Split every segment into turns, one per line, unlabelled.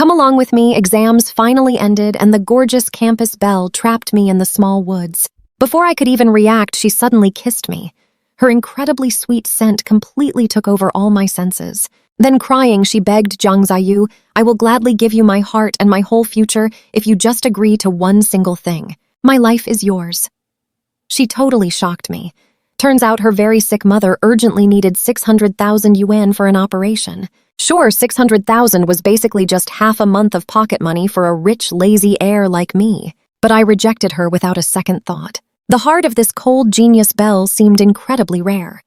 Come along with me, exams finally ended, and the gorgeous campus belle trapped me in the small woods. Before I could even react, she suddenly kissed me. Her incredibly sweet scent completely took over all my senses. Then crying, she begged Jiang Ziyu, "I will gladly give you my heart and my whole future if you just agree to one single thing. My life is yours." She totally shocked me. Turns out her very sick mother urgently needed 600,000 yuan for an operation. Sure, 600,000 was basically just half a month of pocket money for a rich, lazy heir like me. But I rejected her without a second thought. The heart of this cold genius belle seemed incredibly rare.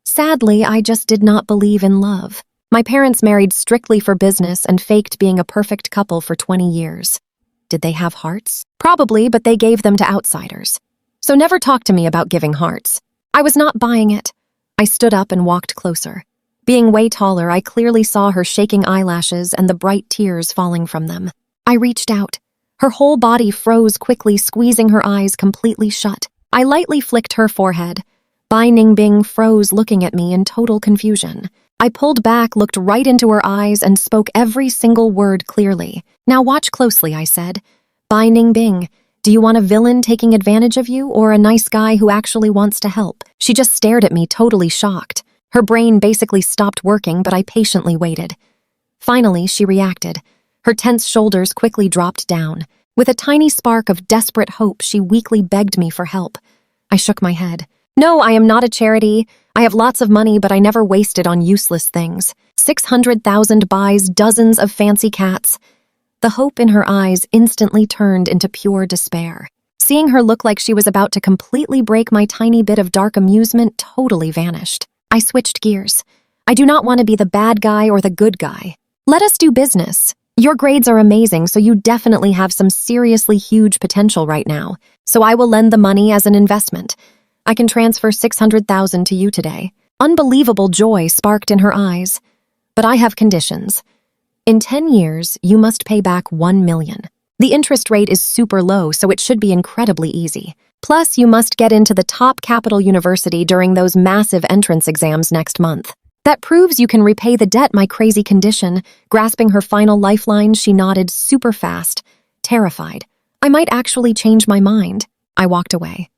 Sadly, I just did not believe in love. My parents married strictly for business and faked being a perfect couple for 20 years. Did they have hearts? Probably, but they gave them to outsiders. So never talk to me about giving hearts. I was not buying it. I stood up and walked closer. Being way taller, I clearly saw her shaking eyelashes and the bright tears falling from them. I reached out. Her whole body froze quickly, squeezing her eyes completely shut. I lightly flicked her forehead. Bai Ningbing froze, looking at me in total confusion. I pulled back, looked right into her eyes, and spoke every single word clearly. "Now watch closely," I said. "Bai Ningbing, do you want a villain taking advantage of you or a nice guy who actually wants to help?" She just stared at me, totally shocked. Her brain basically stopped working, but I patiently waited. Finally, she reacted. Her tense shoulders quickly dropped down. With a tiny spark of desperate hope, she weakly begged me for help. I shook my head. "No, I am not a charity. I have lots of money, but I never waste it on useless things. 600,000 buys dozens of fancy cats." The hope in her eyes instantly turned into pure despair. Seeing her look like she was about to completely break my tiny bit of dark amusement totally vanished. I switched gears. "I do not want to be the bad guy or the good guy. Let us do business. Your grades are amazing, so you definitely have some seriously huge potential right now. So I will lend the money as an investment. I can transfer 600,000 to you today." Unbelievable joy sparked in her eyes. "But I have conditions. In 10 years, you must pay back 1 million. The interest rate is super low, so it should be incredibly easy. Plus, you must get into the top capital university during those massive entrance exams next month. That proves you can repay the debt." My crazy condition. Grasping her final lifeline, she nodded super fast, terrified. I might actually change my mind. I walked away.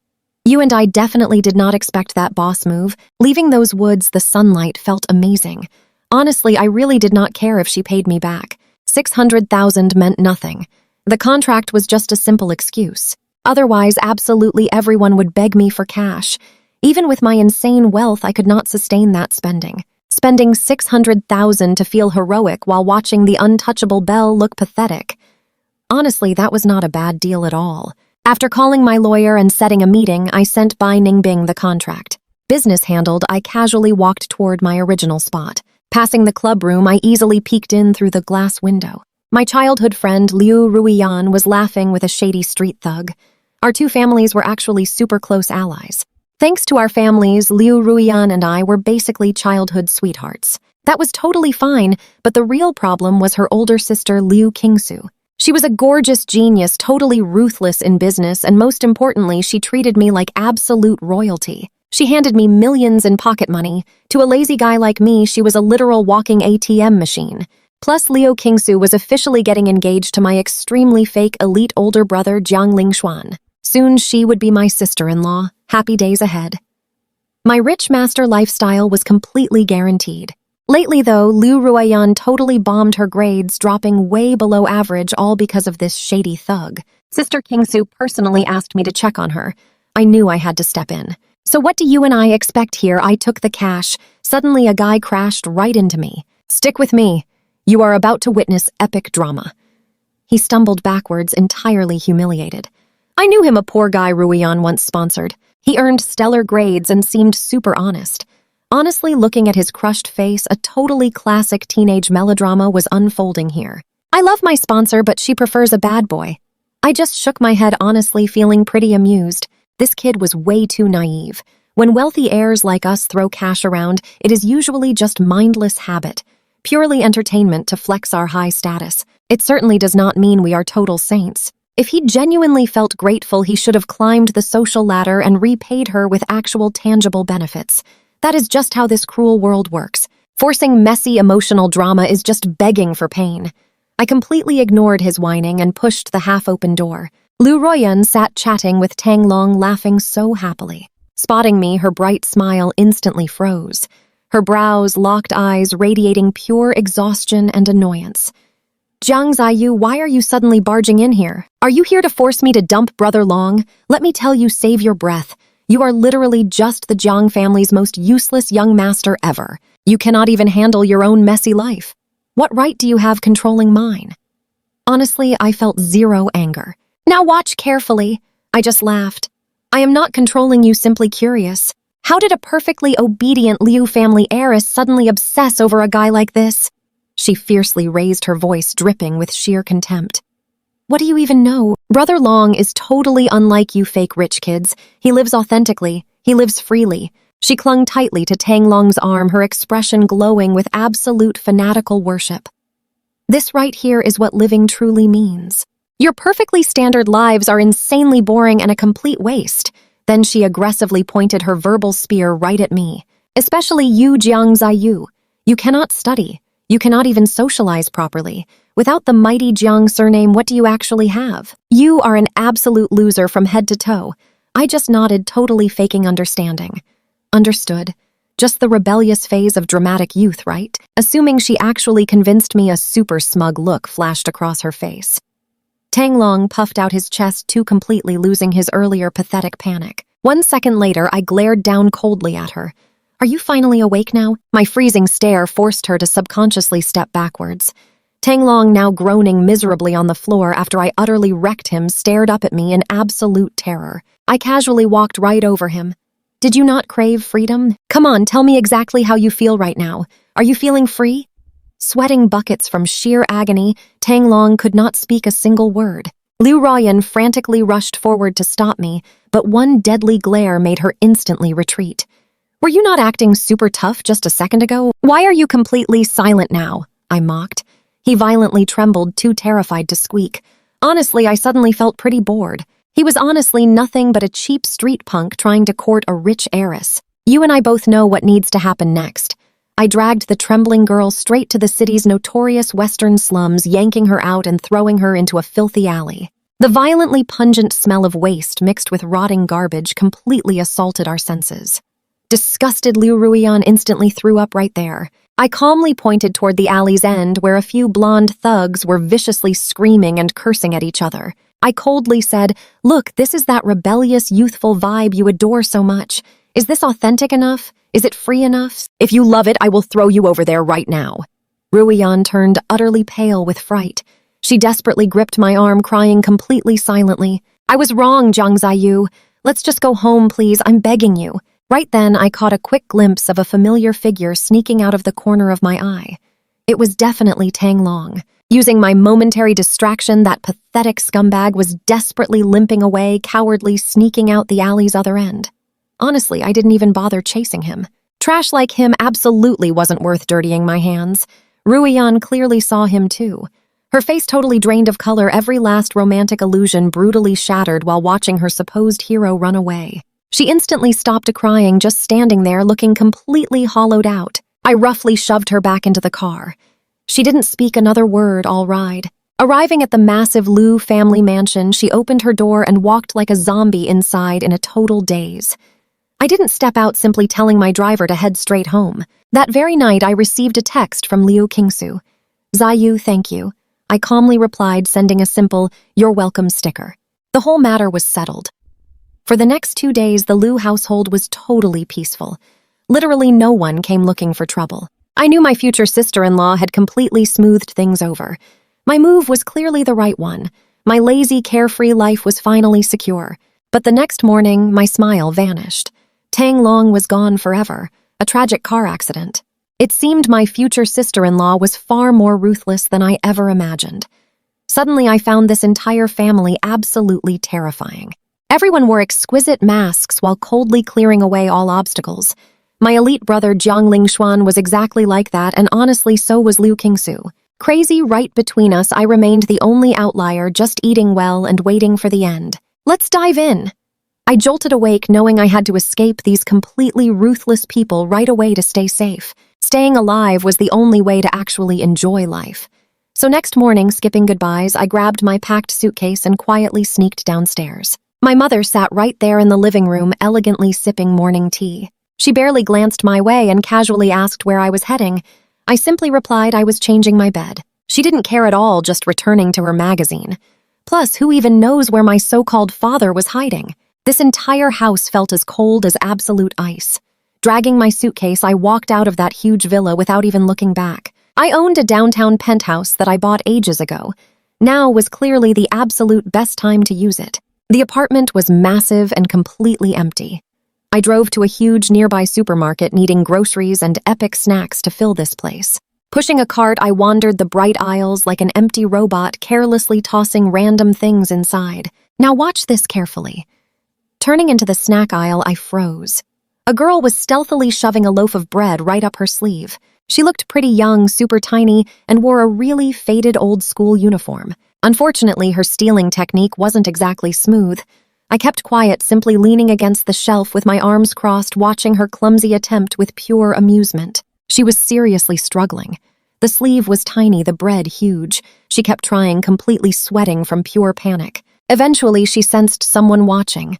You and I definitely did not expect that boss move. Leaving those woods, the sunlight felt amazing. Honestly, I really did not care if she paid me back. 600,000 meant nothing. The contract was just a simple excuse. Otherwise, absolutely everyone would beg me for cash. Even with my insane wealth, I could not sustain that spending. Spending 600,000 to feel heroic while watching the untouchable belle look pathetic. Honestly, that was not a bad deal at all. After calling my lawyer and setting a meeting, I sent Bai Ningbing the contract. Business handled, I casually walked toward my original spot. Passing the club room, I easily peeked in through the glass window. My childhood friend Liu Ruiyan was laughing with a shady street thug. Our two families were actually super close allies. Thanks to our families, Liu Ruiyan and I were basically childhood sweethearts. That was totally fine, but the real problem was her older sister Liu Qingsu. She was a gorgeous genius, totally ruthless in business, and most importantly, she treated me like absolute royalty. She handed me millions in pocket money. To a lazy guy like me, she was a literal walking ATM machine. Plus, Liu Qingsu was officially getting engaged to my extremely fake elite older brother Jiang Lingshuan. Soon she would be my sister-in-law. Happy days ahead. My rich master lifestyle was completely guaranteed. Lately, though, Liu Ruiyan totally bombed her grades, dropping way below average, all because of this shady thug. Sister Qingsu personally asked me to check on her. I knew I had to step in. "So what do you and I expect here?" I took the cash. Suddenly, a guy crashed right into me. "Stick with me. You are about to witness epic drama." He stumbled backwards, entirely humiliated. I knew him, a poor guy Ruiyan once sponsored. He earned stellar grades and seemed super honest. Honestly, looking at his crushed face, a totally classic teenage melodrama was unfolding here. I love my sponsor, but she prefers a bad boy. I just shook my head, honestly feeling pretty amused. This kid was way too naive. When wealthy heirs like us throw cash around, it is usually just mindless habit. Purely entertainment to flex our high status. It certainly does not mean we are total saints. If he genuinely felt grateful, he should have climbed the social ladder and repaid her with actual tangible benefits. That is just how this cruel world works. Forcing messy emotional drama is just begging for pain. I completely ignored his whining and pushed the half-open door. Liu Ruoyan sat chatting with Tang Long, laughing so happily. Spotting me, her bright smile instantly froze. Her brows, locked eyes, radiating pure exhaustion and annoyance. Jiang Ziyu, why are you suddenly barging in here? Are you here to force me to dump Brother Long? Let me tell you, save your breath. You are literally just the Jiang family's most useless young master ever. You cannot even handle your own messy life. What right do you have controlling mine? Honestly, I felt zero anger. Now watch carefully. I just laughed. I am not controlling you, simply curious. How did a perfectly obedient Liu family heiress suddenly obsess over a guy like this? She fiercely raised her voice, dripping with sheer contempt. What do you even know? Brother Long is totally unlike you fake rich kids. He lives authentically. He lives freely. She clung tightly to Tang Long's arm, her expression glowing with absolute fanatical worship. This right here is what living truly means. Your perfectly standard lives are insanely boring and a complete waste. Then she aggressively pointed her verbal spear right at me. Especially you, Jiang Ziyu. You cannot study. You cannot even socialize properly. Without the mighty Jiang surname, what do you actually have? You are an absolute loser from head to toe. I just nodded, totally faking understanding. Understood. Just the rebellious phase of dramatic youth, right? Assuming she actually convinced me, a super smug look flashed across her face. Tang Long puffed out his chest, too completely losing his earlier pathetic panic. 1 second later, I glared down coldly at her. Are you finally awake now? My freezing stare forced her to subconsciously step backwards. Tang Long, now groaning miserably on the floor after I utterly wrecked him, stared up at me in absolute terror. I casually walked right over him. Did you not crave freedom? Come on, tell me exactly how you feel right now. Are you feeling free? Sweating buckets from sheer agony, Tang Long could not speak a single word. Liu Ruoyan frantically rushed forward to stop me, but one deadly glare made her instantly retreat. Were you not acting super tough just a second ago? Why are you completely silent now? I mocked. He violently trembled, too terrified to squeak. Honestly, I suddenly felt pretty bored. He was honestly nothing but a cheap street punk trying to court a rich heiress. You and I both know what needs to happen next. I dragged the trembling girl straight to the city's notorious western slums, yanking her out and throwing her into a filthy alley. The violently pungent smell of waste mixed with rotting garbage completely assaulted our senses. Disgusted, Liu Ruoyan instantly threw up right there. I calmly pointed toward the alley's end, where a few blonde thugs were viciously screaming and cursing at each other. I coldly said, "Look, this is that rebellious, youthful vibe you adore so much. Is this authentic enough? Is it free enough? If you love it, I will throw you over there right now." Ruoyan turned utterly pale with fright. She desperately gripped my arm, crying completely silently. "I was wrong, Jiang Ziyu. Let's just go home, please. I'm begging you." Right then, I caught a quick glimpse of a familiar figure sneaking out of the corner of my eye. It was definitely Tang Long. Using my momentary distraction, that pathetic scumbag was desperately limping away, cowardly sneaking out the alley's other end. Honestly, I didn't even bother chasing him. Trash like him absolutely wasn't worth dirtying my hands. Ruoyan clearly saw him too. Her face totally drained of color, every last romantic illusion brutally shattered while watching her supposed hero run away. She instantly stopped crying, just standing there looking completely hollowed out. I roughly shoved her back into the car. She didn't speak another word all ride. Arriving at the massive Liu family mansion, she opened her door and walked like a zombie inside in a total daze. I didn't step out simply telling my driver to head straight home. That very night, I received a text from Liu Qingsu. "Ziyu, thank you." I calmly replied, sending a simple, "You're welcome" sticker. The whole matter was settled. For the next 2 days, the Liu household was totally peaceful. Literally no one came looking for trouble. I knew my future sister-in-law had completely smoothed things over. My move was clearly the right one. My lazy, carefree life was finally secure. But the next morning, my smile vanished. Tang Long was gone forever, a tragic car accident. It seemed my future sister-in-law was far more ruthless than I ever imagined. Suddenly, I found this entire family absolutely terrifying. Everyone wore exquisite masks while coldly clearing away all obstacles. My elite brother Jiang Lingshuan was exactly like that, and honestly so was Liu Qingsu. Crazy right between us, I remained the only outlier, just eating well and waiting for the end. Let's dive in. I jolted awake knowing I had to escape these completely ruthless people right away to stay safe. Staying alive was the only way to actually enjoy life. So next morning, skipping goodbyes, I grabbed my packed suitcase and quietly sneaked downstairs. My mother sat right there in the living room, elegantly sipping morning tea. She barely glanced my way and casually asked where I was heading. I simply replied I was changing my bed. She didn't care at all, just returning to her magazine. Plus, who even knows where my so-called father was hiding? This entire house felt as cold as absolute ice. Dragging my suitcase, I walked out of that huge villa without even looking back. I owned a downtown penthouse that I bought ages ago. Now was clearly the absolute best time to use it. The apartment was massive and completely empty. I drove to a huge nearby supermarket needing groceries and epic snacks to fill this place. Pushing a cart, I wandered the bright aisles like an empty robot, carelessly tossing random things inside. Now watch this carefully. Turning into the snack aisle, I froze. A girl was stealthily shoving a loaf of bread right up her sleeve. She looked pretty young, super tiny, and wore a really faded old-school uniform. Unfortunately, her stealing technique wasn't exactly smooth. I kept quiet, simply leaning against the shelf with my arms crossed, watching her clumsy attempt with pure amusement. She was seriously struggling. The sleeve was tiny, the bread huge. She kept trying, completely sweating from pure panic. Eventually, she sensed someone watching.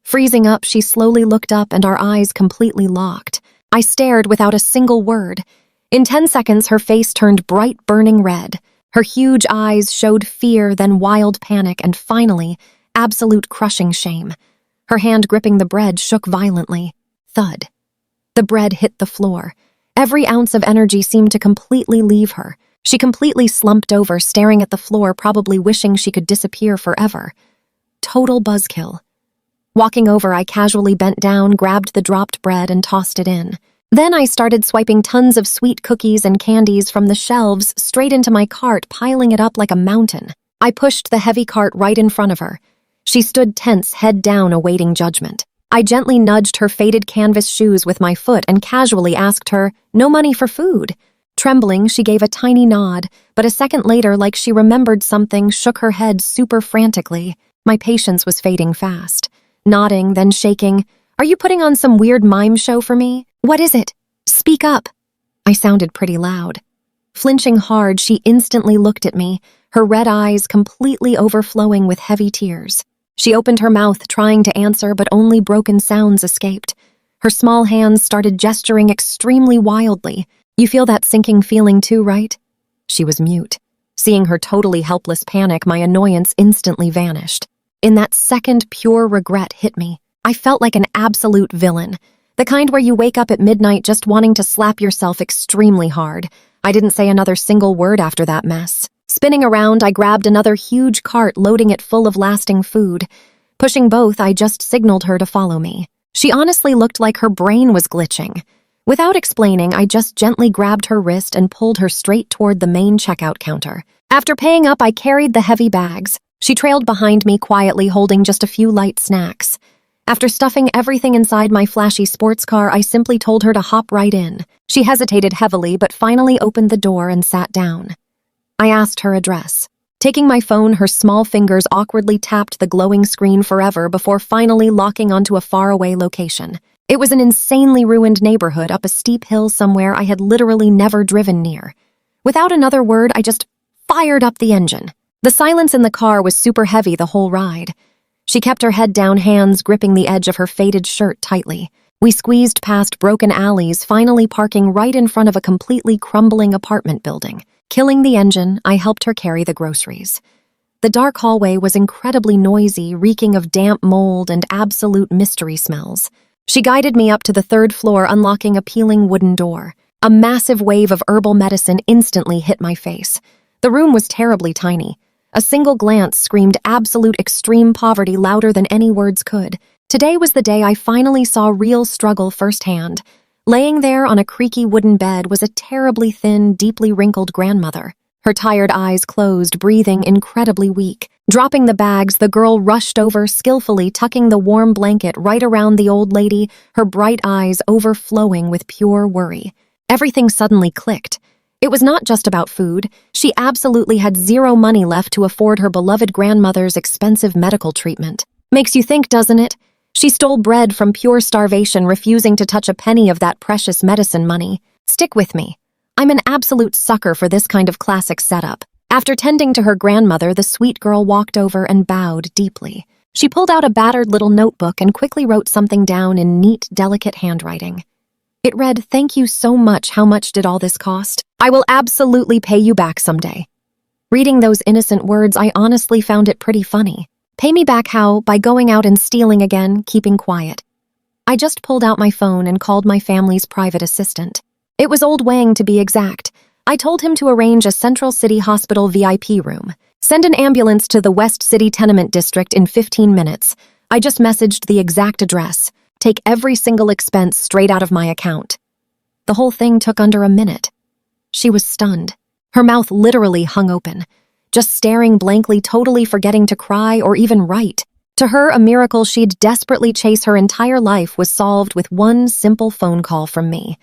Freezing up, she slowly looked up and our eyes completely locked. I stared without a single word. In 10 seconds, her face turned bright, burning red. Her huge eyes showed fear, then wild panic, and finally, absolute crushing shame. Her hand gripping the bread shook violently. Thud. The bread hit the floor. Every ounce of energy seemed to completely leave her. She completely slumped over, staring at the floor, probably wishing she could disappear forever. Total buzzkill. Walking over, I casually bent down, grabbed the dropped bread, and tossed it in. Then I started swiping tons of sweet cookies and candies from the shelves straight into my cart, piling it up like a mountain. I pushed the heavy cart right in front of her. She stood tense, head down, awaiting judgment. I gently nudged her faded canvas shoes with my foot and casually asked her, "No money for food?" Trembling, she gave a tiny nod, but a second later, like she remembered something, shook her head super frantically. My patience was fading fast. Nodding, then shaking. "Are you putting on some weird mime show for me? What is it? Speak up." I sounded pretty loud. Flinching hard, she instantly looked at me, her red eyes completely overflowing with heavy tears. She opened her mouth, trying to answer, but only broken sounds escaped. Her small hands started gesturing extremely wildly. "You feel that sinking feeling too, right?" She was mute. Seeing her totally helpless panic, my annoyance instantly vanished. In that second, pure regret hit me. I felt like an absolute villain. The kind where you wake up at midnight just wanting to slap yourself extremely hard. I didn't say another single word after that mess. Spinning around, I grabbed another huge cart, loading it full of lasting food. Pushing both, I just signaled her to follow me. She honestly looked like her brain was glitching. Without explaining, I just gently grabbed her wrist and pulled her straight toward the main checkout counter. After paying up, I carried the heavy bags. She trailed behind me quietly, holding just a few light snacks. After stuffing everything inside my flashy sports car, I simply told her to hop right in. She hesitated heavily, but finally opened the door and sat down. I asked her address. Taking my phone, her small fingers awkwardly tapped the glowing screen forever before finally locking onto a faraway location. It was an insanely ruined neighborhood up a steep hill somewhere I had literally never driven near. Without another word, I just fired up the engine. The silence in the car was super heavy the whole ride. She kept her head down, hands gripping the edge of her faded shirt tightly. We squeezed past broken alleys, finally parking right in front of a completely crumbling apartment building. Killing the engine, I helped her carry the groceries. The dark hallway was incredibly noisy, reeking of damp mold and absolute mystery smells. She guided me up to the 3rd floor, unlocking a peeling wooden door. A massive wave of herbal medicine instantly hit my face. The room was terribly tiny. A single glance screamed absolute extreme poverty louder than any words could. Today was the day I finally saw real struggle firsthand. Laying there on a creaky wooden bed was a terribly thin, deeply wrinkled grandmother. Her tired eyes closed, breathing incredibly weak. Dropping the bags, the girl rushed over, skillfully tucking the warm blanket right around the old lady, her bright eyes overflowing with pure worry. Everything suddenly clicked. It was not just about food. She absolutely had zero money left to afford her beloved grandmother's expensive medical treatment. Makes you think, doesn't it? She stole bread from pure starvation, refusing to touch a penny of that precious medicine money. Stick with me. I'm an absolute sucker for this kind of classic setup. After tending to her grandmother, the sweet girl walked over and bowed deeply. She pulled out a battered little notebook and quickly wrote something down in neat, delicate handwriting. It read, "Thank you so much. How much did all this cost? I will absolutely pay you back someday." Reading those innocent words, I honestly found it pretty funny. Pay me back how? By going out and stealing again, keeping quiet. I just pulled out my phone and called my family's private assistant. It was old Wang, to be exact. I told him to arrange a Central City Hospital VIP room. Send an ambulance to the West City Tenement District in 15 minutes. I just messaged the exact address. Take every single expense straight out of my account. The whole thing took under a minute. She was stunned. Her mouth literally hung open, just staring blankly, totally forgetting to cry or even write. To her, a miracle she'd desperately chase her entire life was solved with one simple phone call from me.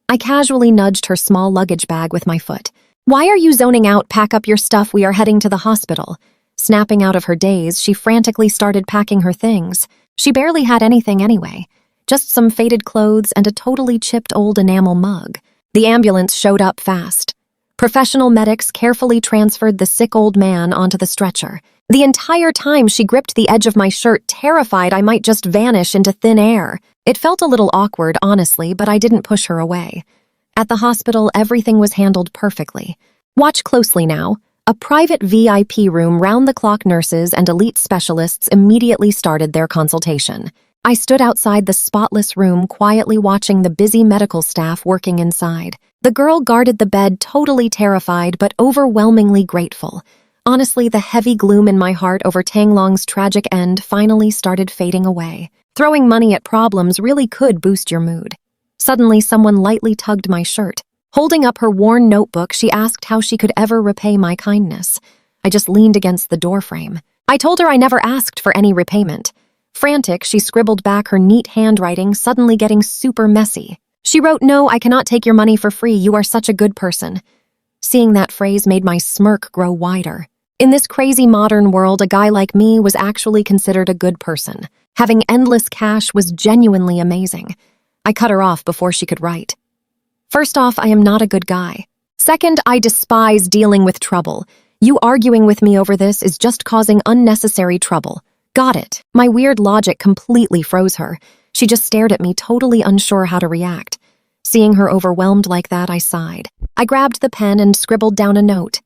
I casually nudged her small luggage bag with my foot. "Why are you zoning out? Pack up your stuff, we are heading to the hospital." Snapping out of her daze, she frantically started packing her things. She barely had anything anyway, just some faded clothes and a totally chipped old enamel mug. The ambulance showed up fast. Professional medics carefully transferred the sick old man onto the stretcher. The entire time she gripped the edge of my shirt, terrified I might just vanish into thin air. It felt a little awkward, honestly, but I didn't push her away. At the hospital, everything was handled perfectly. Watch closely now. A private VIP room, round-the-clock nurses and elite specialists immediately started their consultation. I stood outside the spotless room, quietly watching the busy medical staff working inside. The girl guarded the bed, totally terrified but overwhelmingly grateful. Honestly, the heavy gloom in my heart over Tanglong's tragic end finally started fading away. Throwing money at problems really could boost your mood. Suddenly, someone lightly tugged my shirt. Holding up her worn notebook, she asked how she could ever repay my kindness. I just leaned against the doorframe. I told her I never asked for any repayment. Frantic, she scribbled back, her neat handwriting suddenly getting super messy. She wrote, "No, I cannot take your money for free. You are such a good person." Seeing that phrase made my smirk grow wider. In this crazy modern world, a guy like me was actually considered a good person. Having endless cash was genuinely amazing. I cut her off before she could write. First off, I am not a good guy. Second, I despise dealing with trouble. You arguing with me over this is just causing unnecessary trouble. Got it. My weird logic completely froze her. She just stared at me, totally unsure how to react. Seeing her overwhelmed like that, I sighed. I grabbed the pen and scribbled down a note.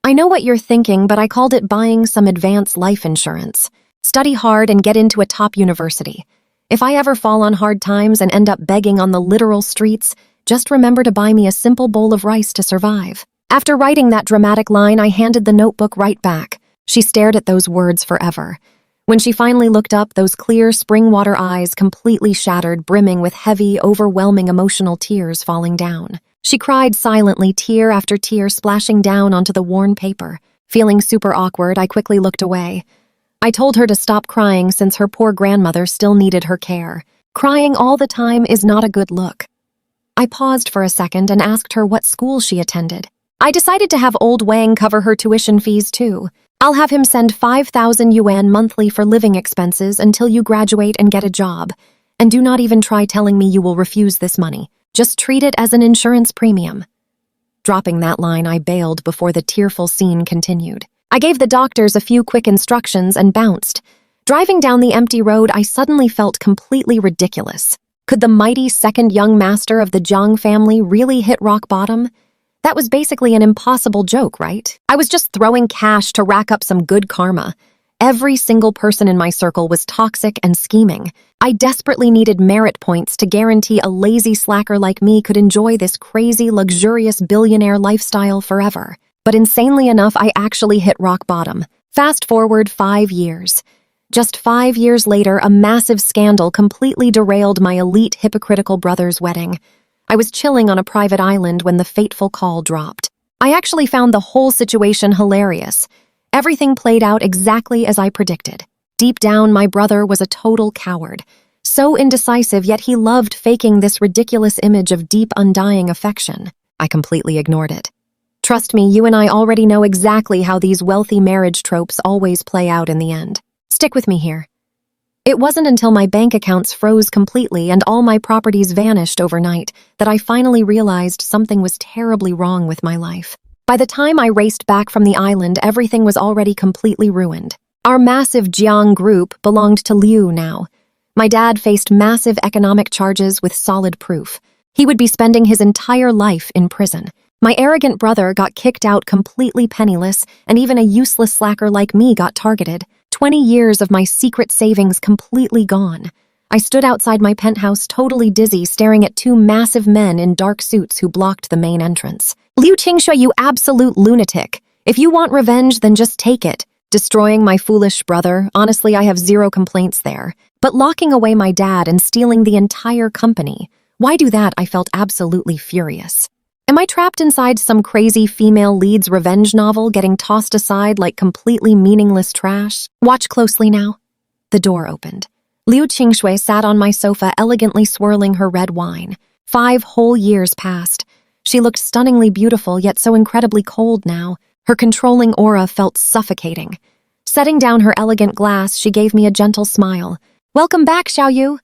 "I know what you're thinking, but I called it buying some advanced life insurance. Study hard and get into a top university. If I ever fall on hard times and end up begging on the literal streets, just remember to buy me a simple bowl of rice to survive." After writing that dramatic line, I handed the notebook right back. She stared at those words forever. When she finally looked up, those clear spring water eyes completely shattered, brimming with heavy, overwhelming emotional tears falling down. She cried silently, tear after tear splashing down onto the worn paper. Feeling super awkward, I quickly looked away. I told her to stop crying since her poor grandmother still needed her care. Crying all the time is not a good look. I paused for a second and asked her what school she attended. I decided to have old Wang cover her tuition fees too. I'll have him send 5,000 yuan monthly for living expenses until you graduate and get a job. And do not even try telling me you will refuse this money. Just treat it as an insurance premium. Dropping that line, I bailed before the tearful scene continued. I gave the doctors a few quick instructions and bounced. Driving down the empty road, I suddenly felt completely ridiculous. Could the mighty second young master of the Jiang family really hit rock bottom? That was basically an impossible joke, right? I was just throwing cash to rack up some good karma. Every single person in my circle was toxic and scheming. I desperately needed merit points to guarantee a lazy slacker like me could enjoy this crazy, luxurious billionaire lifestyle forever. But insanely enough, I actually hit rock bottom. Fast forward 5 years. Just 5 years later, a massive scandal completely derailed my elite hypocritical brother's wedding. I was chilling on a private island when the fateful call dropped. I actually found the whole situation hilarious. Everything played out exactly as I predicted. Deep down, my brother was a total coward. So indecisive, yet he loved faking this ridiculous image of deep, undying affection. I completely ignored it. Trust me, you and I already know exactly how these wealthy marriage tropes always play out in the end. Stick with me here. It wasn't until my bank accounts froze completely and all my properties vanished overnight that I finally realized something was terribly wrong with my life. By the time I raced back from the island, everything was already completely ruined. Our massive Jiang group belonged to Liu now. My dad faced massive economic charges with solid proof. He would be spending his entire life in prison. My arrogant brother got kicked out completely penniless, and even a useless slacker like me got targeted. 20 years of my secret savings completely gone. I stood outside my penthouse totally dizzy, staring at two massive men in dark suits who blocked the main entrance. Liu Qingshui, you absolute lunatic. If you want revenge, then just take it. Destroying my foolish brother, honestly, I have zero complaints there. But locking away my dad and stealing the entire company, why do that? I felt absolutely furious. Am I trapped inside some crazy female lead's revenge novel, getting tossed aside like completely meaningless trash? Watch closely now. The door opened. Liu Qingshui sat on my sofa, elegantly swirling her red wine. 5 whole years passed. She looked stunningly beautiful, yet so incredibly cold now. Her controlling aura felt suffocating. Setting down her elegant glass, she gave me a gentle smile. "Welcome back, Xiaoyu."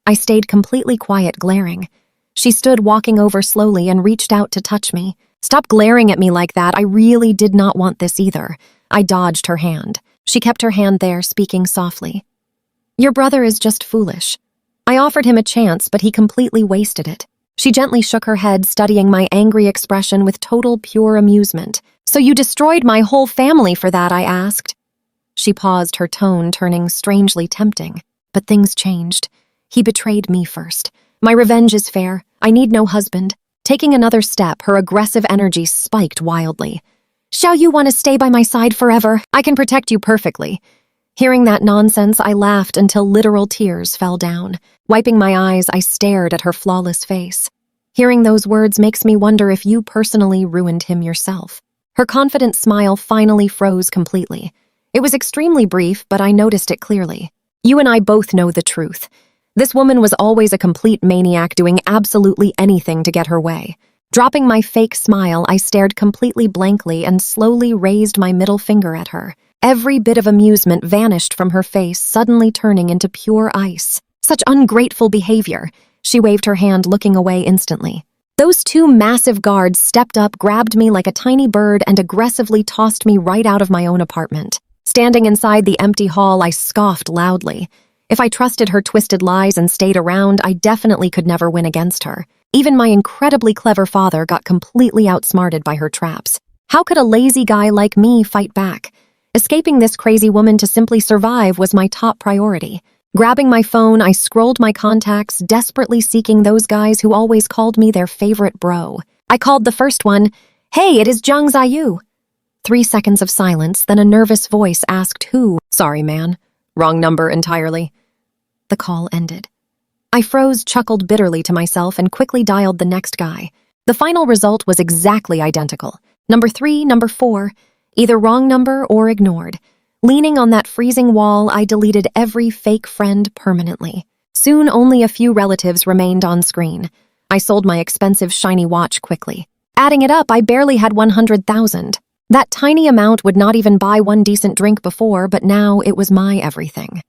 I stayed completely quiet, glaring. She stood walking over slowly and reached out to touch me. "Stop glaring at me like that. I really did not want this either." I dodged her hand. She kept her hand there, speaking softly. "Your brother is just foolish. I offered him a chance, but he completely wasted it." She gently shook her head, studying my angry expression with total pure amusement. "So you destroyed my whole family for that?" I asked. She paused, her tone turning strangely tempting. But things changed. "He betrayed me first. My revenge is fair. I need no husband." Taking another step, her aggressive energy spiked wildly. "Shall you want to stay by my side forever? I can protect you perfectly." Hearing that nonsense, I laughed until literal tears fell down. Wiping my eyes, I stared at her flawless face. "Hearing those words makes me wonder if you personally ruined him yourself." Her confident smile finally froze completely. It was extremely brief, but I noticed it clearly. "You and I both know the truth. This woman was always a complete maniac, doing absolutely anything to get her way." Dropping my fake smile, I stared completely blankly and slowly raised my middle finger at her. Every bit of amusement vanished from her face, suddenly turning into pure ice. "Such ungrateful behavior." She waved her hand, looking away instantly. Those 2 massive guards stepped up, grabbed me like a tiny bird, and aggressively tossed me right out of my own apartment. Standing inside the empty hall, I scoffed loudly. If I trusted her twisted lies and stayed around, I definitely could never win against her. Even my incredibly clever father got completely outsmarted by her traps. How could a lazy guy like me fight back? Escaping this crazy woman to simply survive was my top priority. Grabbing my phone, I scrolled my contacts, desperately seeking those guys who always called me their favorite bro. I called the first one. "Hey, it is Zhang Ziyu." 3 seconds of silence, then a nervous voice asked who. "Sorry, man. Wrong number entirely." The call ended. I froze, chuckled bitterly to myself, and quickly dialed the next guy. The final result was exactly identical. Number 3, number 4, either wrong number or ignored. Leaning on that freezing wall, I deleted every fake friend permanently. Soon, only a few relatives remained on screen. I sold my expensive shiny watch quickly. Adding it up, I barely had 100,000. That tiny amount would not even buy one decent drink before, but now it was my everything.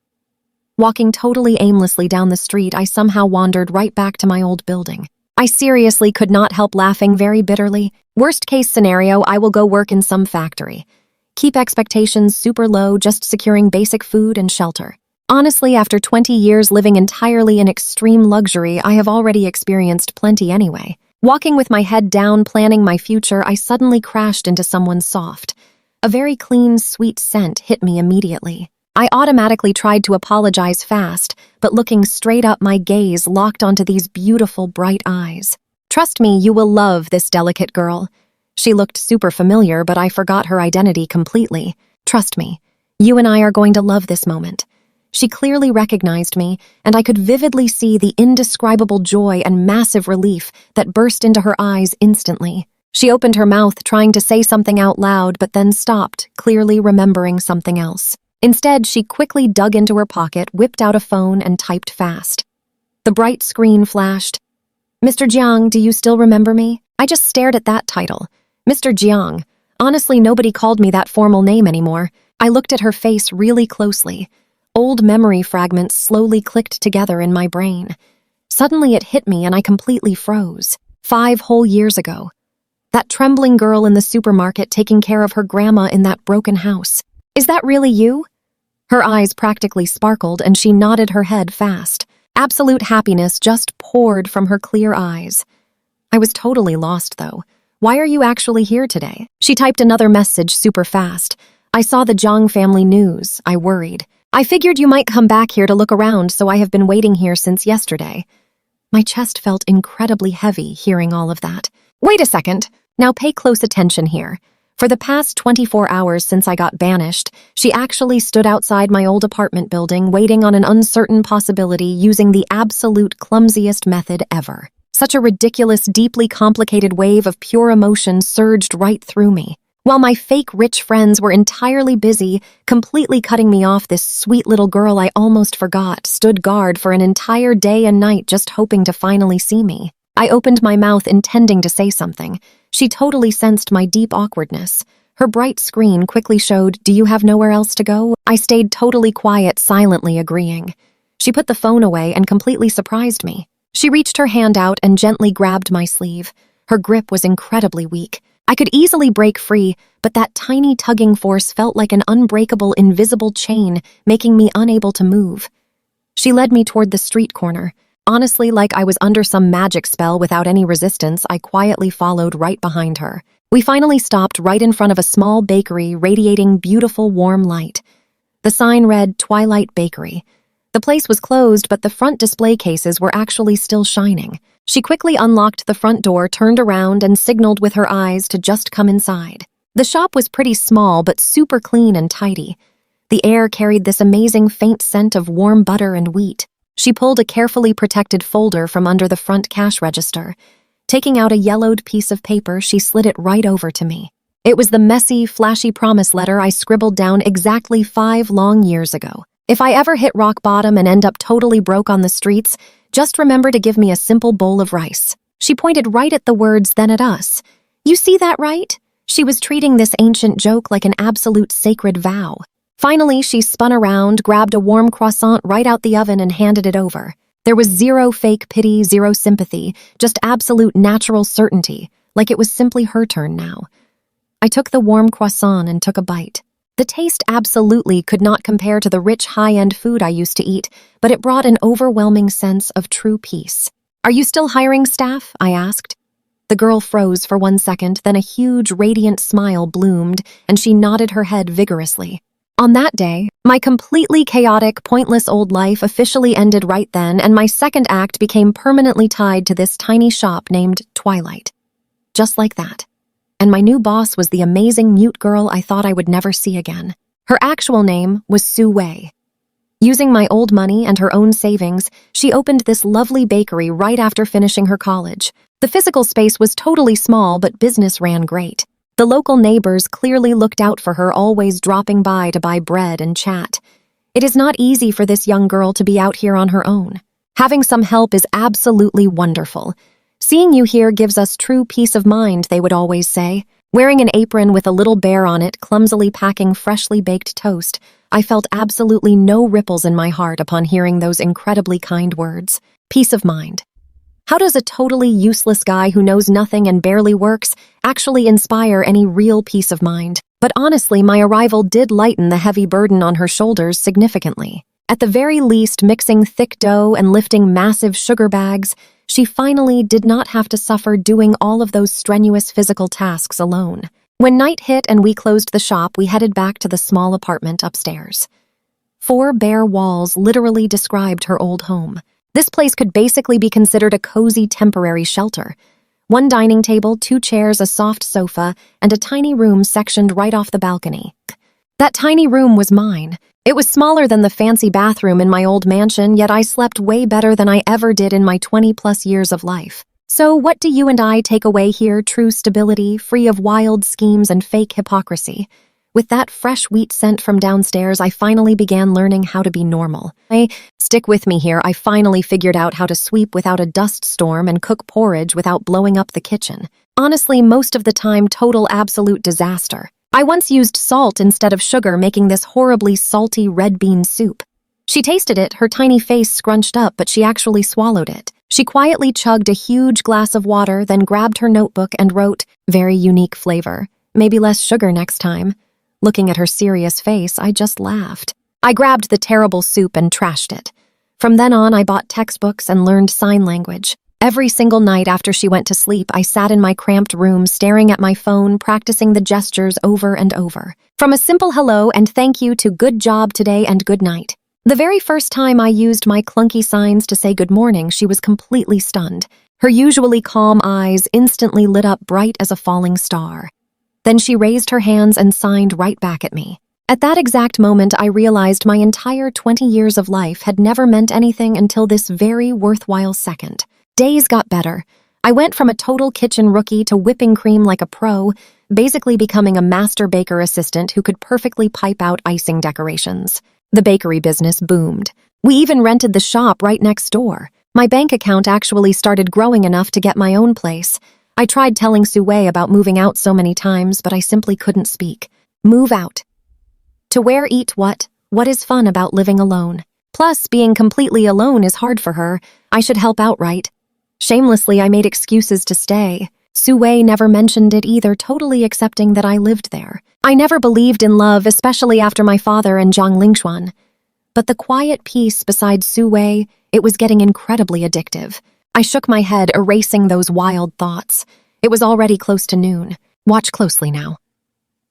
Walking totally aimlessly down the street, I somehow wandered right back to my old building. I seriously could not help laughing very bitterly. Worst case scenario, I will go work in some factory. Keep expectations super low, just securing basic food and shelter. Honestly, after 20 years living entirely in extreme luxury, I have already experienced plenty anyway. Walking with my head down, planning my future, I suddenly crashed into someone soft. A very clean, sweet scent hit me immediately. I automatically tried to apologize fast, but looking straight up, my gaze locked onto these beautiful, bright eyes. "Trust me, you will love this delicate girl." She looked super familiar, but I forgot her identity completely. "Trust me, you and I are going to love this moment." She clearly recognized me, and I could vividly see the indescribable joy and massive relief that burst into her eyes instantly. She opened her mouth, trying to say something out loud, but then stopped, clearly remembering something else. Instead, she quickly dug into her pocket, whipped out a phone, and typed fast. The bright screen flashed. "Mr. Jiang, do you still remember me?" I just stared at that title. Mr. Jiang. Honestly, nobody called me that formal name anymore. I looked at her face really closely. Old memory fragments slowly clicked together in my brain. Suddenly it hit me and I completely froze. 5 whole years ago. That trembling girl in the supermarket taking care of her grandma in that broken house. Is that really you? Her eyes practically sparkled and she nodded her head fast. Absolute happiness just poured from her clear eyes. I was totally lost, though. Why are you actually here today? She typed another message super fast. I saw the Zhang family news. I worried. I figured you might come back here to look around, so I have been waiting here since yesterday. My chest felt incredibly heavy hearing all of that. Wait a second. Now pay close attention here. For the past 24 hours since I got banished, she actually stood outside my old apartment building waiting on an uncertain possibility using the absolute clumsiest method ever. Such a ridiculous, deeply complicated wave of pure emotion surged right through me. While my fake rich friends were entirely busy, completely cutting me off, this sweet little girl I almost forgot stood guard for an entire day and night just hoping to finally see me. I opened my mouth intending to say something. She totally sensed my deep awkwardness. Her bright screen quickly showed, "Do you have nowhere else to go?" I stayed totally quiet, silently agreeing. She put the phone away and completely surprised me. She reached her hand out and gently grabbed my sleeve. Her grip was incredibly weak. I could easily break free, but that tiny tugging force felt like an unbreakable, invisible chain, making me unable to move. She led me toward the street corner. Honestly, like I was under some magic spell without any resistance, I quietly followed right behind her. We finally stopped right in front of a small bakery radiating beautiful warm light. The sign read Twilight Bakery. The place was closed, but the front display cases were actually still shining. She quickly unlocked the front door, turned around, and signaled with her eyes to just come inside. The shop was pretty small, but super clean and tidy. The air carried this amazing faint scent of warm butter and wheat. She pulled a carefully protected folder from under the front cash register. Taking out a yellowed piece of paper, she slid it right over to me. It was the messy, flashy promise letter I scribbled down exactly 5 long years ago. If I ever hit rock bottom and end up totally broke on the streets, just remember to give me a simple bowl of rice. She pointed right at the words, then at us. You see that, right? She was treating this ancient joke like an absolute sacred vow. Finally, she spun around, grabbed a warm croissant right out the oven and handed it over. There was zero fake pity, zero sympathy, just absolute natural certainty, like it was simply her turn now. I took the warm croissant and took a bite. The taste absolutely could not compare to the rich, high-end food I used to eat, but it brought an overwhelming sense of true peace. Are you still hiring staff? I asked. The girl froze for 1 second, then a huge, radiant smile bloomed, and she nodded her head vigorously. On that day, my completely chaotic, pointless old life officially ended right then, and my second act became permanently tied to this tiny shop named Twilight. Just like that. And my new boss was the amazing mute girl I thought I would never see again. Her actual name was Su Wei. Using my old money and her own savings, she opened this lovely bakery right after finishing her college. The physical space was totally small, but business ran great. The local neighbors clearly looked out for her, always dropping by to buy bread and chat. It is not easy for this young girl to be out here on her own. Having some help is absolutely wonderful. Seeing you here gives us true peace of mind, they would always say. Wearing an apron with a little bear on it, clumsily packing freshly baked toast, I felt absolutely no ripples in my heart upon hearing those incredibly kind words. Peace of mind. How does a totally useless guy who knows nothing and barely works actually inspire any real peace of mind? But honestly, my arrival did lighten the heavy burden on her shoulders significantly. At the very least, mixing thick dough and lifting massive sugar bags, she finally did not have to suffer doing all of those strenuous physical tasks alone. When night hit and we closed the shop, we headed back to the small apartment upstairs. 4 bare walls literally described her old home. This place could basically be considered a cozy temporary shelter. 1 dining table, 2 chairs, a soft sofa, and a tiny room sectioned right off the balcony. That tiny room was mine. It was smaller than the fancy bathroom in my old mansion, yet I slept way better than I ever did in my 20-plus years of life. So what do you and I take away here? True stability, free of wild schemes and fake hypocrisy. With that fresh wheat scent from downstairs, I finally began learning how to be normal. Stick with me here, I finally figured out how to sweep without a dust storm and cook porridge without blowing up the kitchen. Honestly, most of the time, total absolute disaster. I once used salt instead of sugar, making this horribly salty red bean soup. She tasted it, her tiny face scrunched up, but she actually swallowed it. She quietly chugged a huge glass of water, then grabbed her notebook and wrote, "Very unique flavor. Maybe less sugar next time." Looking at her serious face, I just laughed. I grabbed the terrible soup and trashed it. From then on, I bought textbooks and learned sign language. Every single night after she went to sleep, I sat in my cramped room staring at my phone, practicing the gestures over and over. From a simple hello and thank you to good job today and good night. The very first time I used my clunky signs to say good morning, she was completely stunned. Her usually calm eyes instantly lit up bright as a falling star. Then she raised her hands and signed right back at me. At that exact moment, I realized my entire 20 years of life had never meant anything until this very worthwhile second. Days got better. I went from a total kitchen rookie to whipping cream like a pro, basically becoming a master baker assistant who could perfectly pipe out icing decorations. The bakery business boomed. We even rented the shop right next door. My bank account actually started growing enough to get my own place. I tried telling Sue about moving out so many times, but I simply couldn't speak. Move out. To where, eat what? What is fun about living alone? Plus, being completely alone is hard for her. I should help out, right? Shamelessly, I made excuses to stay. Sue never mentioned it either, totally accepting that I lived there. I never believed in love, especially after my father and Zhang Lingshuan. But the quiet peace beside Sue, it was getting incredibly addictive. I shook my head, erasing those wild thoughts. It was already close to noon. Watch closely now.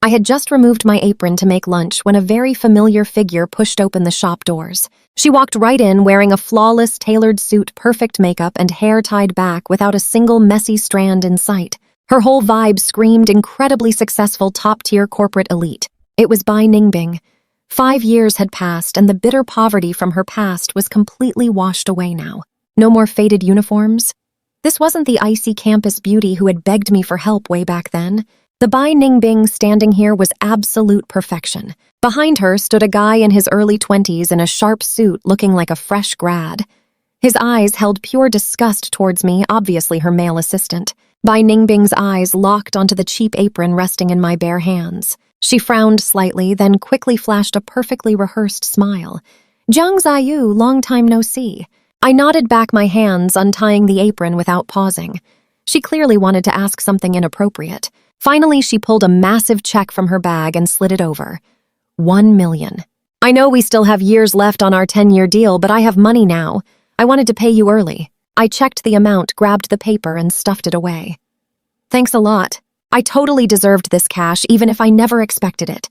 I had just removed my apron to make lunch when a very familiar figure pushed open the shop doors. She walked right in wearing a flawless tailored suit, perfect makeup, and hair tied back without a single messy strand in sight. Her whole vibe screamed incredibly successful top-tier corporate elite. It was Bai Ningbing. 5 years had passed, and the bitter poverty from her past was completely washed away now. No more faded uniforms. This wasn't the icy campus beauty who had begged me for help way back then. The Bai Ningbing standing here was absolute perfection. Behind her stood a guy in his early 20s in a sharp suit looking like a fresh grad. His eyes held pure disgust towards me, obviously her male assistant. Bai Ningbing's eyes locked onto the cheap apron resting in my bare hands. She frowned slightly, then quickly flashed a perfectly rehearsed smile. "Jiang Ziyu, long time no see." I nodded back my hands, untying the apron without pausing. She clearly wanted to ask something inappropriate. Finally, she pulled a massive check from her bag and slid it over. 1 million. "I know we still have years left on our 10-year deal, but I have money now. I wanted to pay you early." I checked the amount, grabbed the paper, and stuffed it away. "Thanks a lot. I totally deserved this cash, even if I never expected it."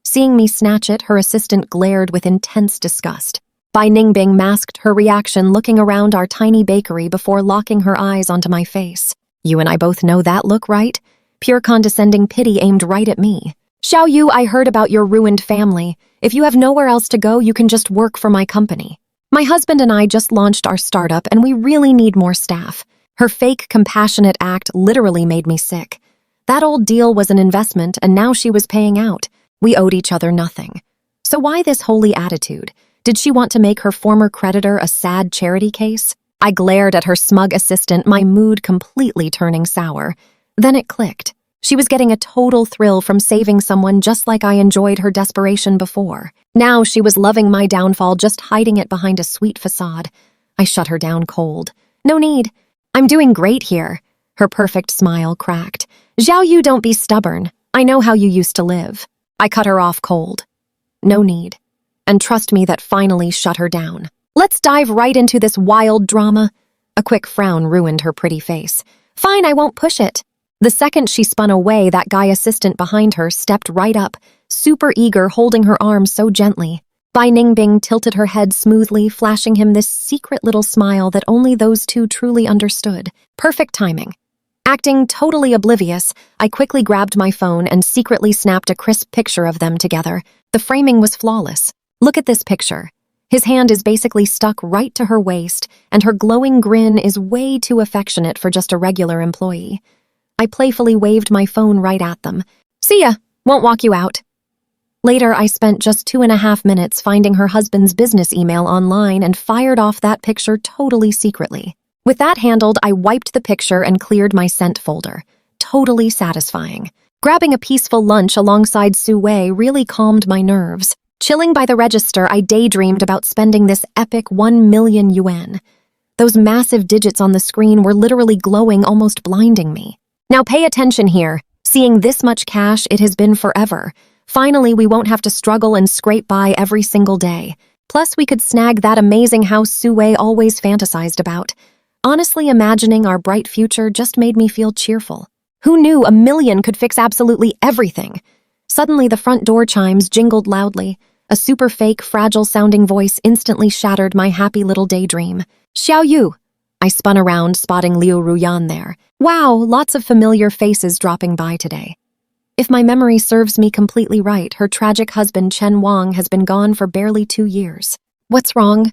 Seeing me snatch it, her assistant glared with intense disgust. Bai Ningbing masked her reaction, looking around our tiny bakery before locking her eyes onto my face. "You and I both know that look, right?" Pure condescending pity aimed right at me. "Xiao Yu, I heard about your ruined family. If you have nowhere else to go, you can just work for my company. My husband and I just launched our startup, and we really need more staff." Her fake, compassionate act literally made me sick. That old deal was an investment, and now she was paying out. We owed each other nothing. So why this holy attitude? Did she want to make her former creditor a sad charity case? I glared at her smug assistant, my mood completely turning sour. Then it clicked. She was getting a total thrill from saving someone just like I enjoyed her desperation before. Now she was loving my downfall, just hiding it behind a sweet facade. I shut her down cold. "No need. I'm doing great here." Her perfect smile cracked. "Xiao Yu, don't be stubborn. I know how you used to live." I cut her off cold. "No need." And trust me, that finally shut her down. "Let's dive right into this wild drama." A quick frown ruined her pretty face. "Fine, I won't push it." The second she spun away, that guy assistant behind her stepped right up, super eager, holding her arm so gently. Bai Ningbing tilted her head smoothly, flashing him this secret little smile that only those two truly understood. Perfect timing. Acting totally oblivious, I quickly grabbed my phone and secretly snapped a crisp picture of them together. The framing was flawless. Look at this picture. His hand is basically stuck right to her waist, and her glowing grin is way too affectionate for just a regular employee. I playfully waved my phone right at them. "See ya, won't walk you out." Later, I spent just 2.5 minutes finding her husband's business email online and fired off that picture totally secretly. With that handled, I wiped the picture and cleared my sent folder. Totally satisfying. Grabbing a peaceful lunch alongside Sue really calmed my nerves. Chilling by the register, I daydreamed about spending this epic 1 million yuan. Those massive digits on the screen were literally glowing, almost blinding me. Now pay attention here. Seeing this much cash, it has been forever. Finally, we won't have to struggle and scrape by every single day. Plus, we could snag that amazing house Sue always fantasized about. Honestly, imagining our bright future just made me feel cheerful. Who knew a million could fix absolutely everything? Suddenly, the front door chimes jingled loudly. A super fake, fragile-sounding voice instantly shattered my happy little daydream. Xiao Yu. I spun around, spotting Liu Ruyan there. Wow, lots of familiar faces dropping by today. If my memory serves me completely right, her tragic husband Chen Wang has been gone for barely 2 years. What's wrong?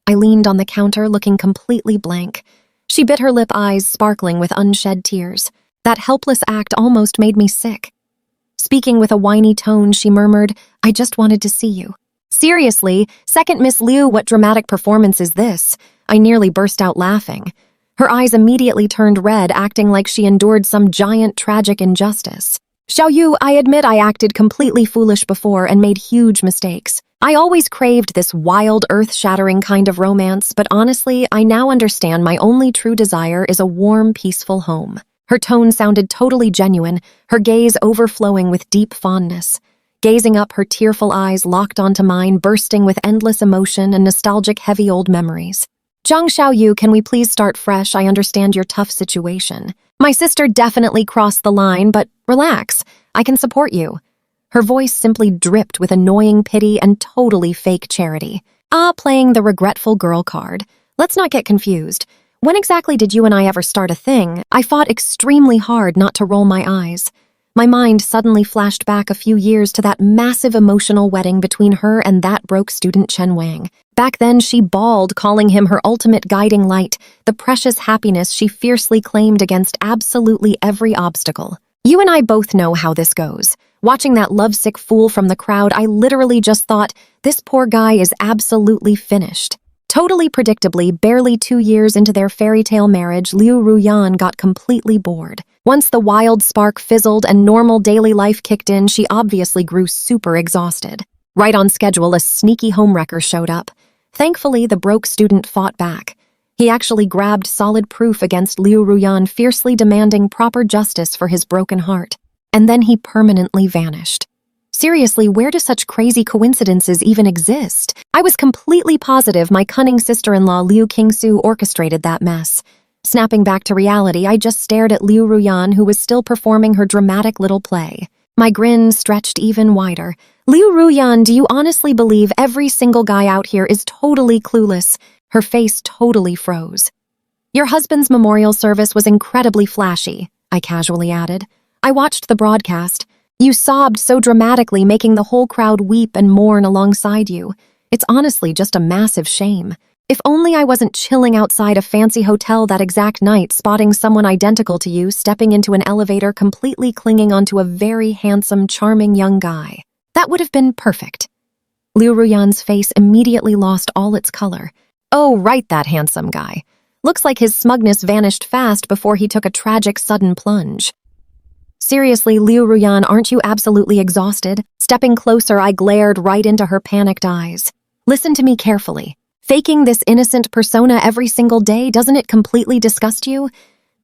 I leaned on the counter, looking completely blank. She bit her lip, eyes sparkling with unshed tears. That helpless act almost made me sick. Speaking with a whiny tone, she murmured, I just wanted to see you. Seriously, second Miss Liu, what dramatic performance is this? I nearly burst out laughing. Her eyes immediately turned red, acting like she endured some giant tragic injustice. Xiao Yu, I admit I acted completely foolish before and made huge mistakes. I always craved this wild, earth-shattering kind of romance, but honestly, I now understand my only true desire is a warm, peaceful home. Her tone sounded totally genuine, her gaze overflowing with deep fondness. Gazing up, her tearful eyes locked onto mine, bursting with endless emotion and nostalgic heavy old memories. Zhang Xiaoyu, can we please start fresh? I understand your tough situation. My sister definitely crossed the line, but relax, I can support you. Her voice simply dripped with annoying pity and totally fake charity. Playing the regretful girl card. Let's not get confused. When exactly did you and I ever start a thing? I fought extremely hard not to roll my eyes. My mind suddenly flashed back a few years to that massive emotional wedding between her and that broke student Chen Wang. Back then, she bawled, calling him her ultimate guiding light, the precious happiness she fiercely claimed against absolutely every obstacle. You and I both know how this goes. Watching that lovesick fool from the crowd, I literally just thought, this poor guy is absolutely finished. Totally predictably, barely 2 years into their fairy tale marriage, Liu Ruyan got completely bored. Once the wild spark fizzled and normal daily life kicked in, she obviously grew super exhausted. Right on schedule, a sneaky homewrecker showed up. Thankfully, the broke student fought back. He actually grabbed solid proof against Liu Ruyan, fiercely demanding proper justice for his broken heart. And then he permanently vanished. Seriously, where do such crazy coincidences even exist? I was completely positive my cunning sister-in-law Liu Qingsu orchestrated that mess. Snapping back to reality, I just stared at Liu Ruyan, who was still performing her dramatic little play. My grin stretched even wider. Liu Ruyan, do you honestly believe every single guy out here is totally clueless? Her face totally froze. Your husband's memorial service was incredibly flashy, I casually added. I watched the broadcast. You sobbed so dramatically, making the whole crowd weep and mourn alongside you. It's honestly just a massive shame. If only I wasn't chilling outside a fancy hotel that exact night, spotting someone identical to you stepping into an elevator completely clinging onto a very handsome, charming young guy. That would have been perfect. Liu Ruyan's face immediately lost all its color. Oh, right, that handsome guy. Looks like his smugness vanished fast before he took a tragic sudden plunge. Seriously, Liu Ruyan, aren't you absolutely exhausted? Stepping closer, I glared right into her panicked eyes. Listen to me carefully. Faking this innocent persona every single day, doesn't it completely disgust you?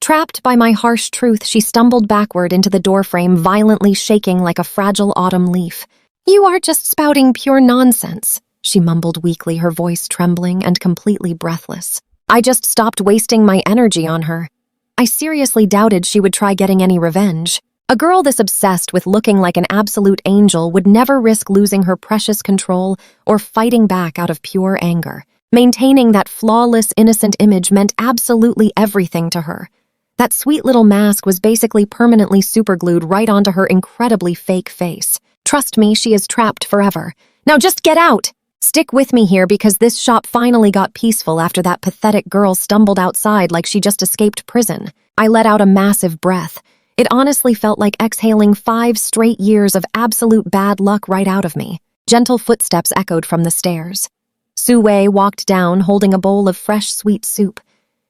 Trapped by my harsh truth, she stumbled backward into the doorframe, violently shaking like a fragile autumn leaf. You are just spouting pure nonsense, she mumbled weakly, her voice trembling and completely breathless. I just stopped wasting my energy on her. I seriously doubted she would try getting any revenge. A girl this obsessed with looking like an absolute angel would never risk losing her precious control or fighting back out of pure anger. Maintaining that flawless, innocent image meant absolutely everything to her. That sweet little mask was basically permanently superglued right onto her incredibly fake face. Trust me, she is trapped forever. Now just get out! Stick with me here because this shop finally got peaceful after that pathetic girl stumbled outside like she just escaped prison. I let out a massive breath. It honestly felt like exhaling 5 straight years of absolute bad luck right out of me. Gentle footsteps echoed from the stairs. Su Wei walked down, holding a bowl of fresh, sweet soup.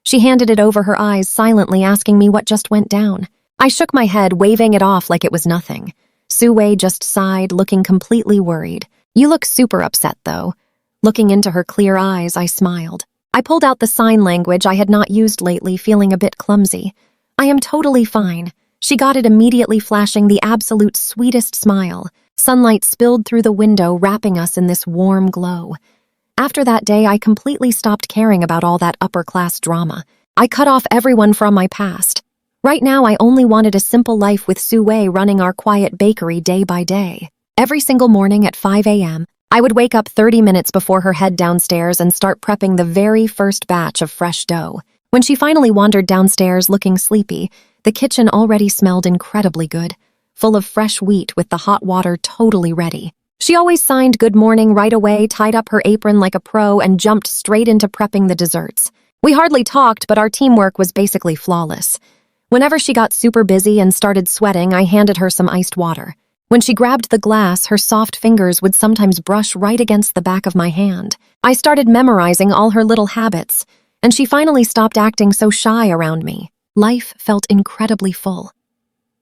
She handed it over her eyes, silently asking me what just went down. I shook my head, waving it off like it was nothing. Su Wei just sighed, looking completely worried. You look super upset, though. Looking into her clear eyes, I smiled. I pulled out the sign language I had not used lately, feeling a bit clumsy. "I am totally fine." She got it, immediately flashing the absolute sweetest smile. Sunlight spilled through the window, wrapping us in this warm glow. After that day, I completely stopped caring about all that upper-class drama. I cut off everyone from my past. Right now, I only wanted a simple life with Sue running our quiet bakery day by day. Every single morning at 5 a.m., I would wake up 30 minutes before her head downstairs and start prepping the very first batch of fresh dough. When she finally wandered downstairs looking sleepy, the kitchen already smelled incredibly good, full of fresh wheat with the hot water totally ready. She always signed good morning right away, tied up her apron like a pro, and jumped straight into prepping the desserts. We hardly talked, but our teamwork was basically flawless. Whenever she got super busy and started sweating, I handed her some iced water. When she grabbed the glass, her soft fingers would sometimes brush right against the back of my hand. I started memorizing all her little habits, and she finally stopped acting so shy around me. Life felt incredibly full.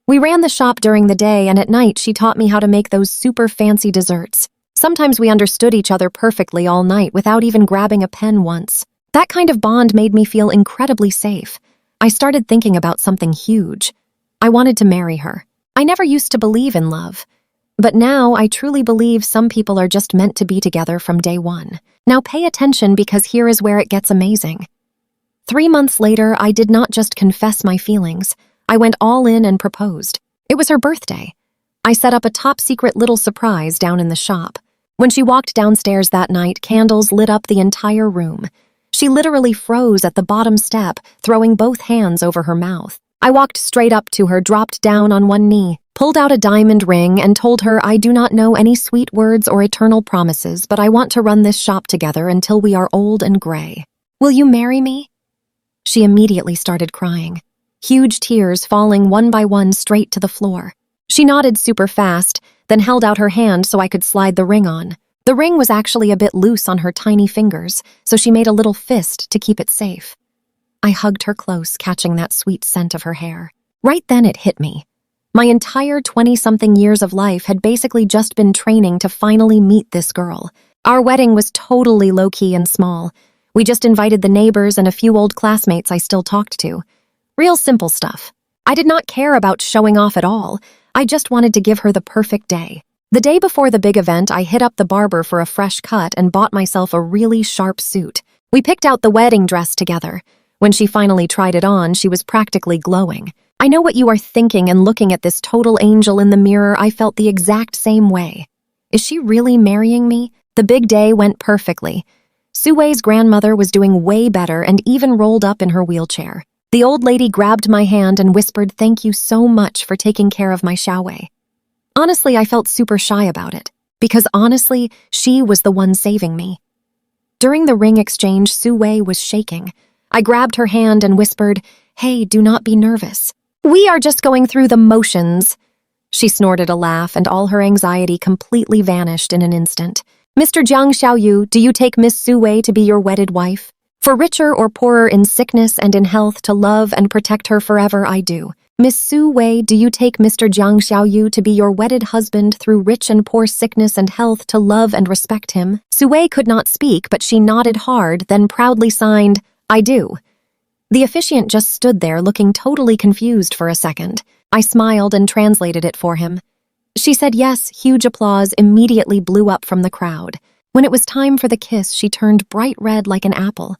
We ran the shop during the day, and at night she taught me how to make those super fancy desserts. Sometimes we understood each other perfectly all night without even grabbing a pen once. That kind of bond made me feel incredibly safe. I started thinking about something huge. I wanted to marry her. I never used to believe in love, but now I truly believe some people are just meant to be together from day one. Now pay attention, because here is where it gets amazing. 3 months later, I did not just confess my feelings. I went all in and proposed. It was her birthday. I set up a top-secret little surprise down in the shop. When she walked downstairs that night, candles lit up the entire room. She literally froze at the bottom step, throwing both hands over her mouth. I walked straight up to her, dropped down on one knee, pulled out a diamond ring, and told her, "I do not know any sweet words or eternal promises, but I want to run this shop together until we are old and gray. Will you marry me?" She immediately started crying, huge tears falling one by one straight to the floor. She nodded super fast, then held out her hand so I could slide the ring on. The ring was actually a bit loose on her tiny fingers, so she made a little fist to keep it safe. I hugged her close, catching that sweet scent of her hair. Right then it hit me. My entire 20-something years of life had basically just been training to finally meet this girl. Our wedding was totally low-key and small. We just invited the neighbors and a few old classmates I still talked to. Real simple stuff. I did not care about showing off at all. I just wanted to give her the perfect day. The day before the big event, I hit up the barber for a fresh cut and bought myself a really sharp suit. We picked out the wedding dress together. When she finally tried it on, she was practically glowing. I know what you are thinking, and looking at this total angel in the mirror, I felt the exact same way. Is she really marrying me? The big day went perfectly. Sue's grandmother was doing way better and even rolled up in her wheelchair. The old lady grabbed my hand and whispered, "Thank you so much for taking care of my Xiaowei." Honestly, I felt super shy about it, because honestly, she was the one saving me. During the ring exchange, Sue was shaking. I grabbed her hand and whispered, "Hey, do not be nervous. We are just going through the motions." She snorted a laugh, and all her anxiety completely vanished in an instant. "Mr. Jiang Xiaoyu, do you take Miss Sue to be your wedded wife? For richer or poorer, in sickness and in health, to love and protect her forever, I do. Miss Sue, do you take Mr. Jiang Xiaoyu to be your wedded husband through rich and poor, sickness and health, to love and respect him?" Sue could not speak, but she nodded hard, then proudly signed, "I do." The officiant just stood there looking totally confused for a second. I smiled and translated it for him. She said yes. Huge applause immediately blew up from the crowd. When it was time for the kiss, she turned bright red like an apple.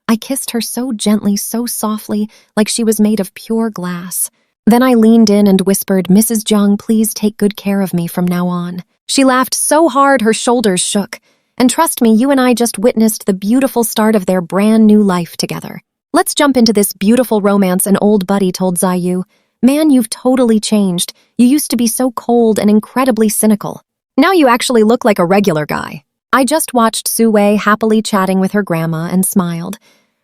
I kissed her so gently, so softly, like she was made of pure glass. Then I leaned in and whispered, "Mrs. Jiang, please take good care of me from now on." She laughed so hard her shoulders shook. And trust me, you and I just witnessed the beautiful start of their brand new life together. "Let's jump into this beautiful romance," an old buddy told Ziyu. "Man, you've totally changed. You used to be so cold and incredibly cynical. Now you actually look like a regular guy." I just watched Sue happily chatting with her grandma and smiled.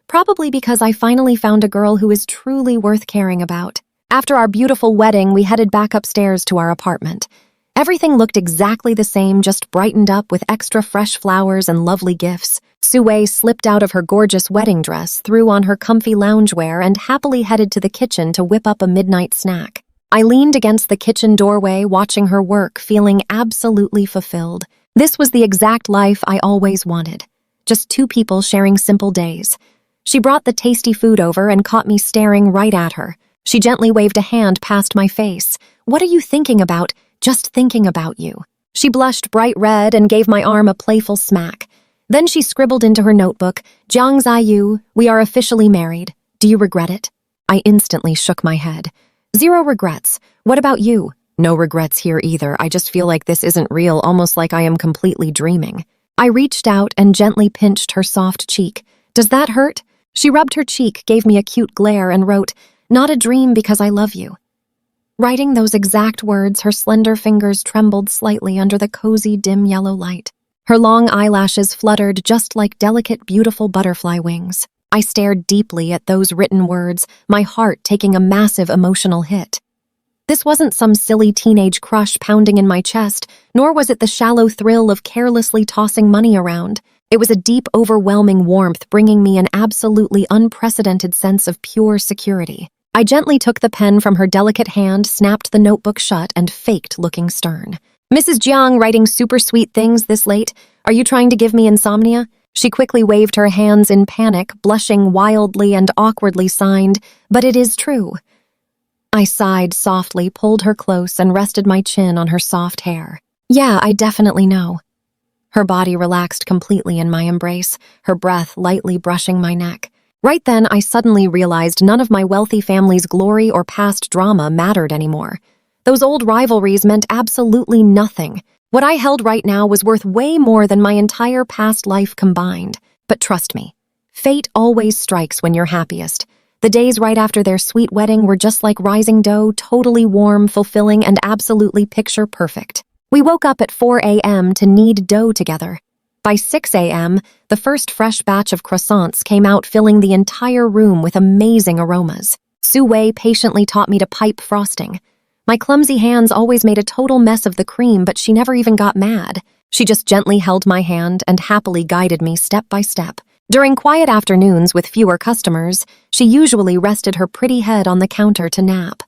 Probably because I finally found a girl who is truly worth caring about. After our beautiful wedding, we headed back upstairs to our apartment. Everything looked exactly the same, just brightened up with extra fresh flowers and lovely gifts. Sue slipped out of her gorgeous wedding dress, threw on her comfy loungewear, and happily headed to the kitchen to whip up a midnight snack. I leaned against the kitchen doorway, watching her work, feeling absolutely fulfilled. This was the exact life I always wanted. just two people sharing simple days. She brought the tasty food over and caught me staring right at her. She gently waved a hand past my face. "What are you thinking about? Just thinking about you." She blushed bright red and gave my arm a playful smack. Then she scribbled into her notebook, "Jiang Ziyu, we are officially married. Do you regret it?" I instantly shook my head. "Zero regrets. What about you?" "No regrets here either. I just feel like this isn't real, almost like I am completely dreaming." I reached out and gently pinched her soft cheek. "Does that hurt?" She rubbed her cheek, gave me a cute glare, and wrote, "Not a dream because I love you." Writing those exact words, her slender fingers trembled slightly under the cozy, dim yellow light. Her long eyelashes fluttered just like delicate, beautiful butterfly wings. I stared deeply at those written words, my heart taking a massive emotional hit. This wasn't some silly teenage crush pounding in my chest, nor was it the shallow thrill of carelessly tossing money around. It was a deep, overwhelming warmth bringing me an absolutely unprecedented sense of pure security. I gently took the pen from her delicate hand, snapped the notebook shut, and faked looking stern. "Mrs. Jiang, writing super sweet things this late? Are you trying to give me insomnia?" She quickly waved her hands in panic, blushing wildly and awkwardly signed, "But it is true." I sighed softly, pulled her close, and rested my chin on her soft hair. "Yeah, I definitely know." Her body relaxed completely in my embrace, her breath lightly brushing my neck. Right then, I suddenly realized none of my wealthy family's glory or past drama mattered anymore. Those old rivalries meant absolutely nothing. What I held right now was worth way more than my entire past life combined. But trust me, fate always strikes when you're happiest. The days right after their sweet wedding were just like rising dough, totally warm, fulfilling, and absolutely picture perfect. We woke up at 4 a.m. to knead dough together. By 6 a.m., the first fresh batch of croissants came out, filling the entire room with amazing aromas. Su Wei patiently taught me to pipe frosting. My clumsy hands always made a total mess of the cream, but she never even got mad. She just gently held my hand and happily guided me step by step. During quiet afternoons with fewer customers, she usually rested her pretty head on the counter to nap.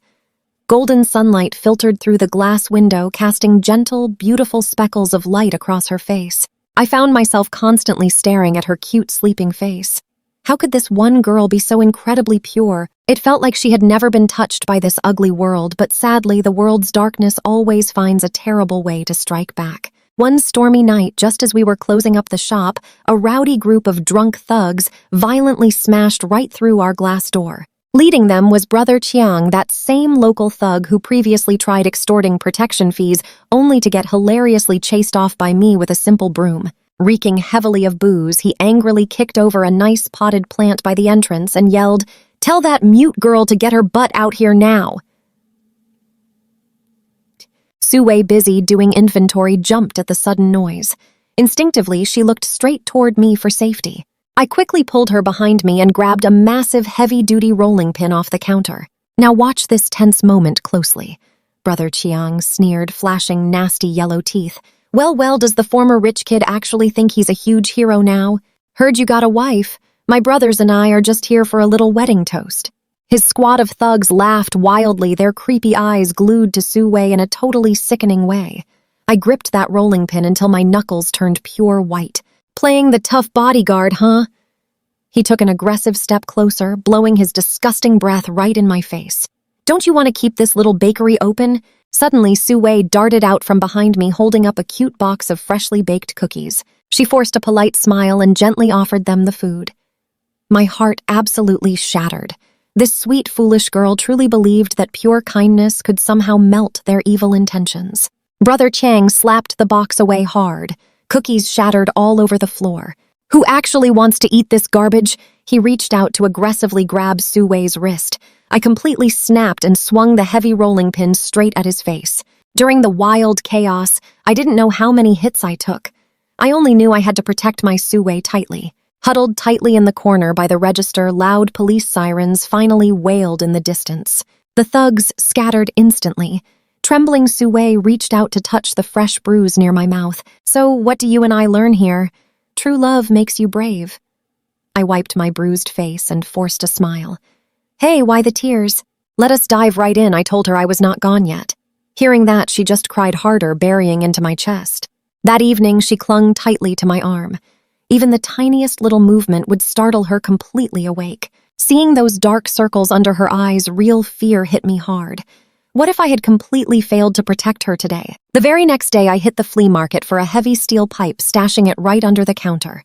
Golden sunlight filtered through the glass window, casting gentle, beautiful speckles of light across her face. I found myself constantly staring at her cute, sleeping face. How could this one girl be so incredibly pure? It felt like she had never been touched by this ugly world, but sadly, the world's darkness always finds a terrible way to strike back. One stormy night, just as we were closing up the shop, a rowdy group of drunk thugs violently smashed right through our glass door. Leading them was Brother Chiang, that same local thug who previously tried extorting protection fees only to get hilariously chased off by me with a simple broom. Reeking heavily of booze, he angrily kicked over a nice potted plant by the entrance and yelled, "Tell that mute girl to get her butt out here now." Su Wei, busy doing inventory, jumped at the sudden noise. Instinctively, she looked straight toward me for safety. I quickly pulled her behind me and grabbed a massive, heavy-duty rolling pin off the counter. "Now watch this tense moment closely," Brother Chiang sneered, flashing nasty yellow teeth. Well, does the former rich kid actually think he's a huge hero now? "Heard you got a wife. My brothers and I are just here for a little wedding toast." His squad of thugs laughed wildly, their creepy eyes glued to Su Wei in a totally sickening way. I gripped that rolling pin until my knuckles turned pure white. "Playing the tough bodyguard, huh?" He took an aggressive step closer, blowing his disgusting breath right in my face. "Don't you want to keep this little bakery open?" Suddenly, Su Wei darted out from behind me, holding up a cute box of freshly baked cookies. She forced a polite smile and gently offered them the food. My heart absolutely shattered. This sweet, foolish girl truly believed that pure kindness could somehow melt their evil intentions. Brother Chang slapped the box away hard. Cookies shattered all over the floor. "Who actually wants to eat this garbage?" He reached out to aggressively grab Su Wei's wrist. I completely snapped and swung the heavy rolling pin straight at his face. During the wild chaos, I didn't know how many hits I took. I only knew I had to protect my Su Wei tightly. Huddled tightly in the corner by the register, loud police sirens finally wailed in the distance. The thugs scattered instantly. Trembling Su Wei reached out to touch the fresh bruise near my mouth. "So what do you and I learn here? True love makes you brave." I wiped my bruised face and forced a smile. "Hey, why the tears?" "Let us dive right in," I told her I was not gone yet. Hearing that, she just cried harder, burying into my chest. That evening, she clung tightly to my arm. Even the tiniest little movement would startle her completely awake. Seeing those dark circles under her eyes, real fear hit me hard. What if I had completely failed to protect her today? The very next day, I hit the flea market for a heavy steel pipe, stashing it right under the counter.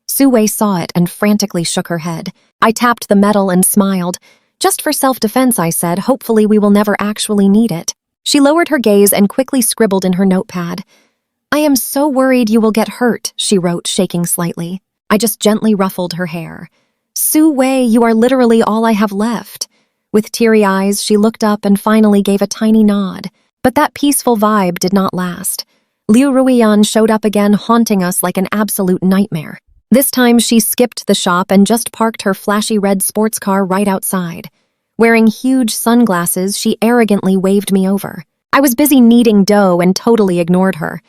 Sue saw it and frantically shook her head. I tapped the metal and smiled. Just for self-defense, I said, hopefully we will never actually need it. She lowered her gaze and quickly scribbled in her notepad. I am so worried you will get hurt, she wrote, shaking slightly. I just gently ruffled her hair. Sue, you are literally all I have left. With teary eyes, she looked up and finally gave a tiny nod. But that peaceful vibe did not last. Liu-Ruiyan showed up again, haunting us like an absolute nightmare. This time, she skipped the shop and just parked her flashy red sports car right outside. Wearing huge sunglasses, she arrogantly waved me over. I was busy kneading dough and totally ignored her.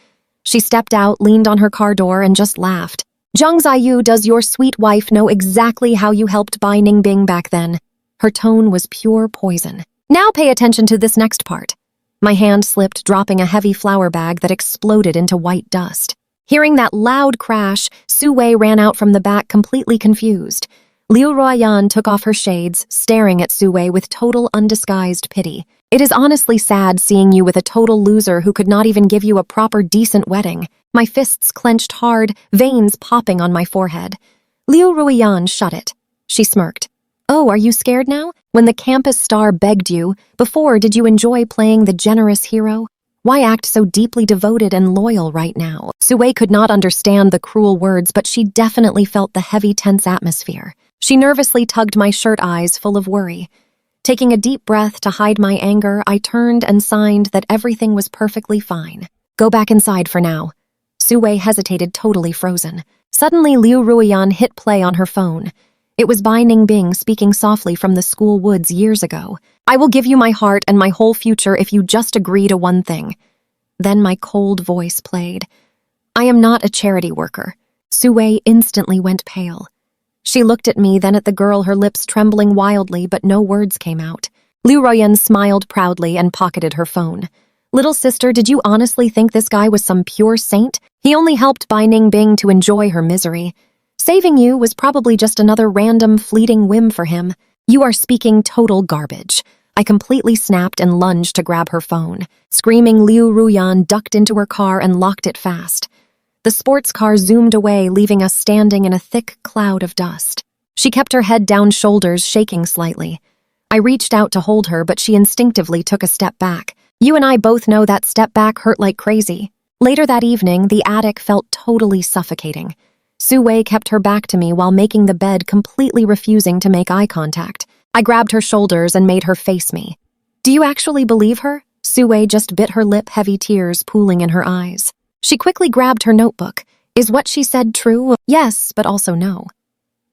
She stepped out, leaned on her car door, and just laughed. Zhang Ziyu, does your sweet wife know exactly how you helped buy Ningbing back then? Her tone was pure poison. Now pay attention to this next part. My hand slipped, dropping a heavy flour bag that exploded into white dust. Hearing that loud crash, Sue ran out from the back, completely confused. Liu-Ruiyan took off her shades, staring at Sue with total undisguised pity. It is honestly sad seeing you with a total loser who could not even give you a proper decent wedding. My fists clenched hard, veins popping on my forehead. Liu-Ruiyan shut it. She smirked. Oh, are you scared now? When the campus star begged you, before did you enjoy playing the generous hero? Why act so deeply devoted and loyal right now? Sue could not understand the cruel words, but she definitely felt the heavy, tense atmosphere. She nervously tugged my shirt, eyes full of worry. Taking a deep breath to hide my anger, I turned and signed that everything was perfectly fine. Go back inside for now. Sue hesitated, totally frozen. Suddenly, Liu-Ruiyan hit play on her phone. It was Bai Ningbing speaking softly from the school woods years ago. I will give you my heart and my whole future if you just agree to one thing. Then my cold voice played. I am not a charity worker. Sue instantly went pale. She looked at me, then at the girl, her lips trembling wildly, but no words came out. Liu-Ruiyan smiled proudly and pocketed her phone. Little sister, did you honestly think this guy was some pure saint? He only helped Bai Ningbing to enjoy her misery. Saving you was probably just another random, fleeting whim for him. You are speaking total garbage. I completely snapped and lunged to grab her phone. Screaming, Liu-Ruiyan ducked into her car and locked it fast. The sports car zoomed away, leaving us standing in a thick cloud of dust. She kept her head down, shoulders shaking slightly. I reached out to hold her, but she instinctively took a step back. You and I both know that step back hurt like crazy. Later that evening, the attic felt totally suffocating. Sue kept her back to me while making the bed, completely refusing to make eye contact. I grabbed her shoulders and made her face me. Do you actually believe her? Sue just bit her lip, heavy tears pooling in her eyes. She quickly grabbed her notebook. Is what she said true? Yes, but also no.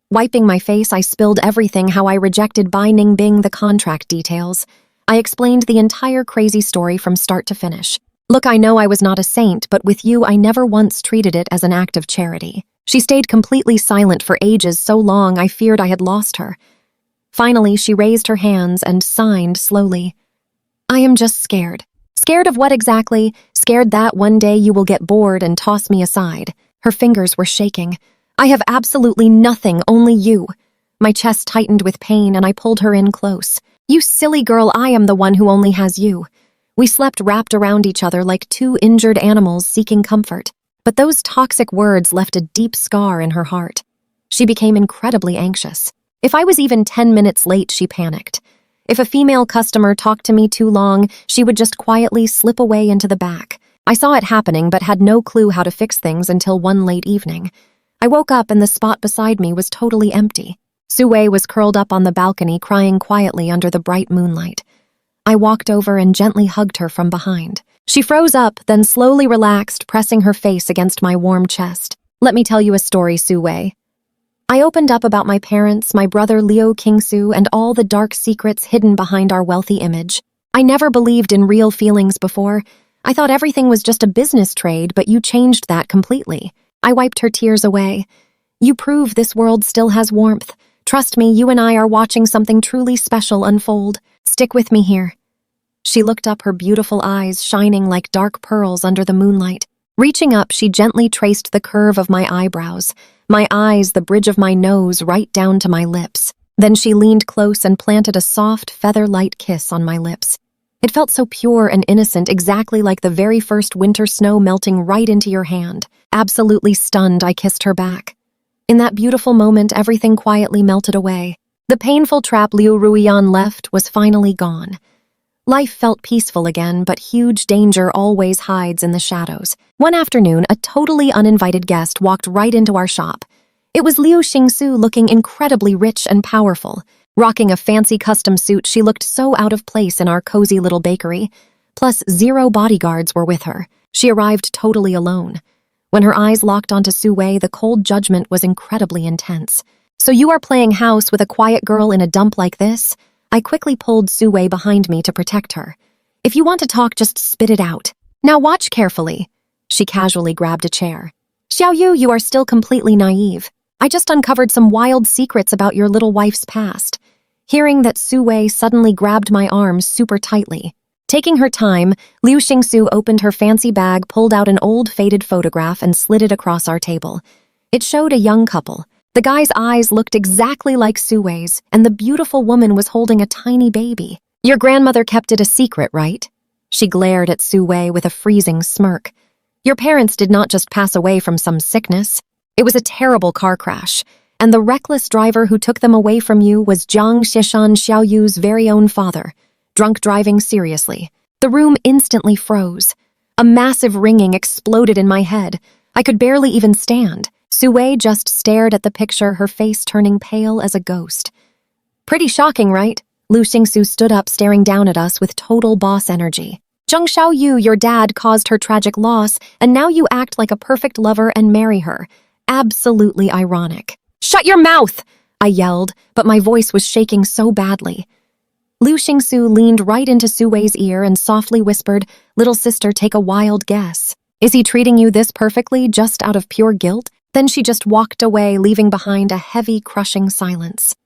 Wiping my face, I spilled everything, how I rejected Bai Ningbing, the contract details. I explained the entire crazy story from start to finish. Look, I know I was not a saint, but with you, I never once treated it as an act of charity. She stayed completely silent for ages, so long I feared I had lost her. Finally, she raised her hands and signed slowly. I am just scared. Scared of what exactly? Scared that one day you will get bored and toss me aside. Her fingers were shaking. I have absolutely nothing, only you. My chest tightened with pain and I pulled her in close. You silly girl, I am the one who only has you. We slept wrapped around each other like two injured animals seeking comfort. But those toxic words left a deep scar in her heart. She became incredibly anxious. If I was even 10 minutes late, she panicked. If a female customer talked to me too long, she would just quietly slip away into the back. I saw it happening but had no clue how to fix things until one late evening. I woke up and the spot beside me was totally empty. Sue was curled up on the balcony, crying quietly under the bright moonlight. I walked over and gently hugged her from behind. She froze up, then slowly relaxed, pressing her face against my warm chest. Let me tell you a story, Sue. I opened up about my parents, my brother Liu Kingsu, and all the dark secrets hidden behind our wealthy image. I never believed in real feelings before. I thought everything was just a business trade, but you changed that completely. I wiped her tears away. You prove this world still has warmth. Trust me, you and I are watching something truly special unfold. Stick with me here. She looked up, her beautiful eyes shining like dark pearls under the moonlight. Reaching up, she gently traced the curve of my eyebrows, my eyes, the bridge of my nose, right down to my lips. Then she leaned close and planted a soft, feather-light kiss on my lips. It felt so pure and innocent, exactly like the very first winter snow melting right into your hand. Absolutely stunned, I kissed her back. In that beautiful moment, everything quietly melted away. The painful trap Liu Ruiyan left was finally gone. Life felt peaceful again, but huge danger always hides in the shadows. One afternoon, a totally uninvited guest walked right into our shop. It was Liu Xingsu, looking incredibly rich and powerful. Rocking a fancy custom suit, she looked so out of place in our cozy little bakery. Plus, 0 bodyguards were with her. She arrived totally alone. When her eyes locked onto Su Wei, the cold judgment was incredibly intense. "So you are playing house with a quiet girl in a dump like this?" I quickly pulled Su Wei behind me to protect her. "If you want to talk, just spit it out. Now watch carefully." She casually grabbed a chair. "Xiao Yu, you are still completely naive. I just uncovered some wild secrets about your little wife's past." Hearing that, Su Wei suddenly grabbed my arms super tightly. Taking her time, Liu Xingsu opened her fancy bag, pulled out an old faded photograph, and slid it across our table. It showed a young couple. The guy's eyes looked exactly like Su Wei's, and the beautiful woman was holding a tiny baby. "Your grandmother kept it a secret, right?" She glared at Su Wei with a freezing smirk. "Your parents did not just pass away from some sickness. It was a terrible car crash, and the reckless driver who took them away from you was Jiang Xishan, Xiao Yu's very own father. Drunk driving, seriously." The room instantly froze. A massive ringing exploded in my head. I could barely even stand. Su Wei just stared at the picture, her face turning pale as a ghost. "Pretty shocking, right?" Liu Xingsu stood up, staring down at us with total boss energy. "Zheng Xiaoyu, your dad caused her tragic loss, and now you act like a perfect lover and marry her. Absolutely ironic." "Shut your mouth!" I yelled, but my voice was shaking so badly. Liu Xingsu leaned right into Su Wei's ear and softly whispered, "Little sister, take a wild guess. Is he treating you this perfectly just out of pure guilt?" Then she just walked away, leaving behind a heavy, crushing silence.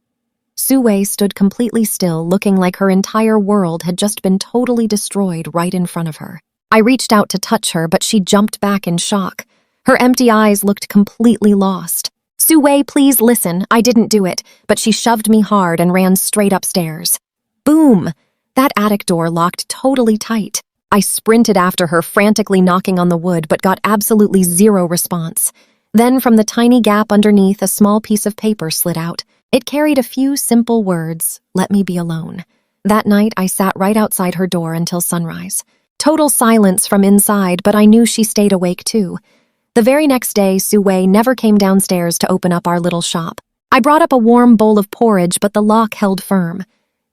Su Wei stood completely still, looking like her entire world had just been totally destroyed right in front of her. I reached out to touch her, but she jumped back in shock. Her empty eyes looked completely lost. "Su Wei, please listen. I didn't do it," but she shoved me hard and ran straight upstairs. Boom! That attic door locked totally tight. I sprinted after her, frantically knocking on the wood, but got absolutely 0 response. Then, from the tiny gap underneath, a small piece of paper slid out. It carried a few simple words: "Let me be alone." That night, I sat right outside her door until sunrise. Total silence from inside, but I knew she stayed awake too. The very next day, Su Wei never came downstairs to open up our little shop. I brought up a warm bowl of porridge, but the lock held firm.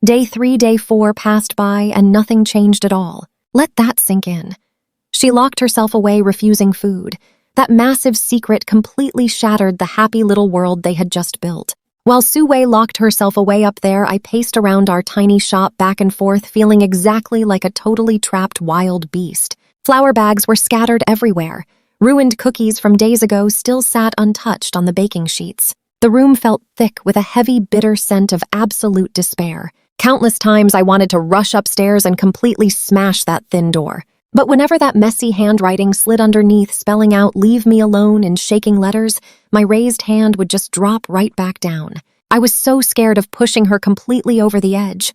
Day 3, day 4 passed by, and nothing changed at all. Let that sink in. She locked herself away, refusing food. That massive secret completely shattered the happy little world they had just built. While Su Wei locked herself away up there, I paced around our tiny shop back and forth, feeling exactly like a totally trapped wild beast. Flour bags were scattered everywhere. Ruined cookies from days ago still sat untouched on the baking sheets. The room felt thick with a heavy, bitter scent of absolute despair. Countless times I wanted to rush upstairs and completely smash that thin door. But whenever that messy handwriting slid underneath, spelling out "Leave me alone" in shaking letters, my raised hand would just drop right back down. I was so scared of pushing her completely over the edge.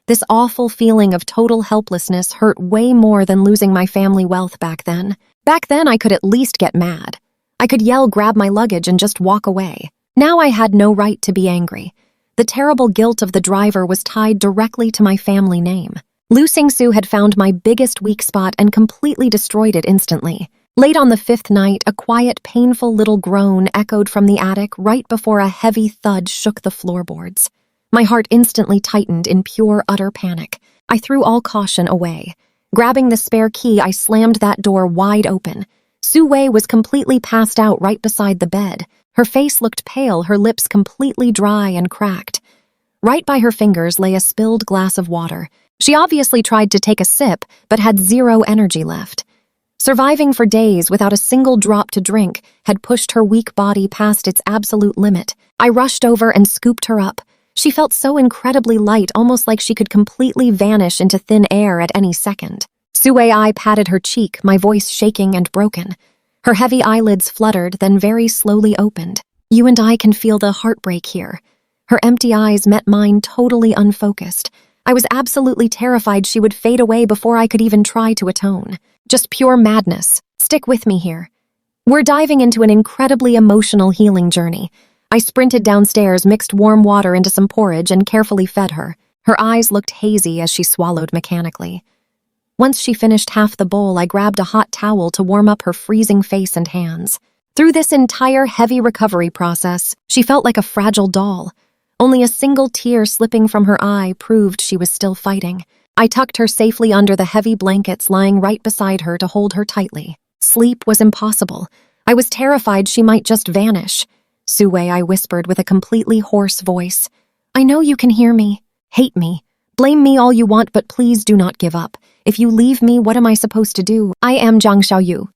This awful feeling of total helplessness hurt way more than losing my family wealth back then. Back then, I could at least get mad. I could yell, grab my luggage, and just walk away. Now I had no right to be angry. The terrible guilt of the driver was tied directly to my family name. Liu Xingsu had found my biggest weak spot and completely destroyed it instantly. Late on the 5th night, a quiet, painful little groan echoed from the attic right before a heavy thud shook the floorboards. My heart instantly tightened in pure, utter panic. I threw all caution away. Grabbing the spare key, I slammed that door wide open. Su Wei was completely passed out right beside the bed. Her face looked pale, her lips completely dry and cracked. Right by her fingers lay a spilled glass of water. She obviously tried to take a sip, but had 0 energy left. Surviving for days without a single drop to drink had pushed her weak body past its absolute limit. I rushed over and scooped her up. She felt so incredibly light, almost like she could completely vanish into thin air at any second. Su Wei patted her cheek, my voice shaking and broken. Her heavy eyelids fluttered, then very slowly opened. You and I can feel the heartbreak here. Her empty eyes met mine, totally unfocused. I was absolutely terrified she would fade away before I could even try to atone. Just pure madness. Stick with me here. We're diving into an incredibly emotional healing journey. I sprinted downstairs, mixed warm water into some porridge, and carefully fed her. Her eyes looked hazy as she swallowed mechanically. Once she finished half the bowl, I grabbed a hot towel to warm up her freezing face and hands. Through this entire heavy recovery process, she felt like a fragile doll. Only a single tear slipping from her eye proved she was still fighting. I tucked her safely under the heavy blankets lying right beside her to hold her tightly. Sleep was impossible. I was terrified she might just vanish. Sue, I whispered with a completely hoarse voice. I know you can hear me. Hate me. Blame me all you want, but please do not give up. If you leave me, what am I supposed to do? I am Zhang Xiaoyu.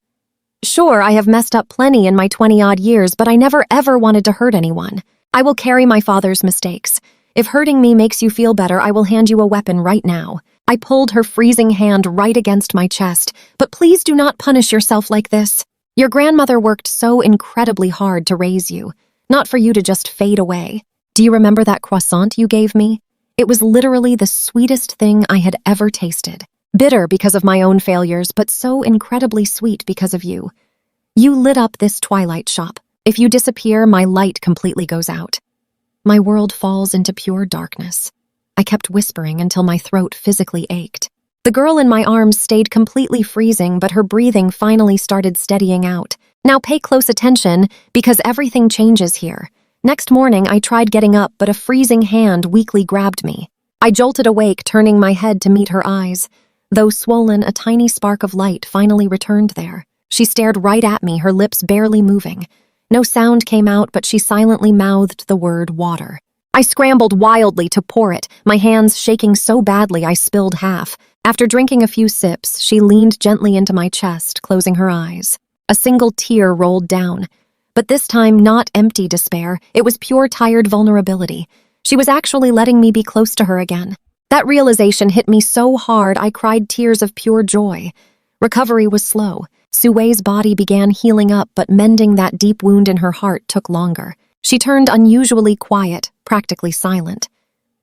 Sure, I have messed up plenty in my 20-odd years, but I never ever wanted to hurt anyone. I will carry my father's mistakes. If hurting me makes you feel better, I will hand you a weapon right now. I pulled her freezing hand right against my chest. But please do not punish yourself like this. Your grandmother worked so incredibly hard to raise you, not for you to just fade away. Do you remember that croissant you gave me? It was literally the sweetest thing I had ever tasted. Bitter because of my own failures, but so incredibly sweet because of you. You lit up this twilight shop. If you disappear, my light completely goes out. My world falls into pure darkness. I kept whispering until my throat physically ached. The girl in my arms stayed completely freezing, but her breathing finally started steadying out. Now pay close attention, because everything changes here. Next morning, I tried getting up, but a freezing hand weakly grabbed me. I jolted awake, turning my head to meet her eyes. Though swollen, a tiny spark of light finally returned there. She stared right at me, her lips barely moving. No sound came out, but she silently mouthed the word water. I scrambled wildly to pour it, my hands shaking so badly I spilled half. After drinking a few sips, she leaned gently into my chest, closing her eyes. A single tear rolled down. But this time, not empty despair, it was pure tired vulnerability. She was actually letting me be close to her again. That realization hit me so hard I cried tears of pure joy. Recovery was slow. Sue's body began healing up, but mending that deep wound in her heart took longer. She turned unusually quiet, practically silent.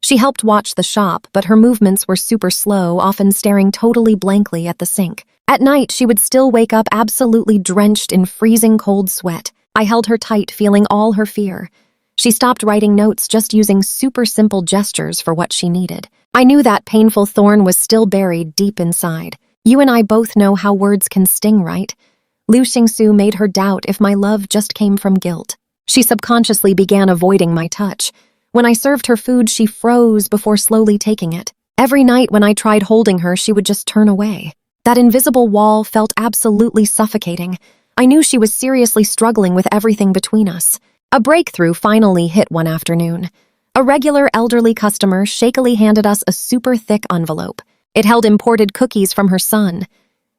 She helped watch the shop, but her movements were super slow, often staring totally blankly at the sink. At night, she would still wake up absolutely drenched in freezing cold sweat. I held her tight, feeling all her fear. She stopped writing notes, just using super simple gestures for what she needed. I knew that painful thorn was still buried deep inside. You and I both know how words can sting, right? Liu Xingsu made her doubt if my love just came from guilt. She subconsciously began avoiding my touch. When I served her food, she froze before slowly taking it. Every night when I tried holding her, she would just turn away. That invisible wall felt absolutely suffocating. I knew she was seriously struggling with everything between us. A breakthrough finally hit one afternoon. A regular elderly customer shakily handed us a super thick envelope. It held imported cookies from her son.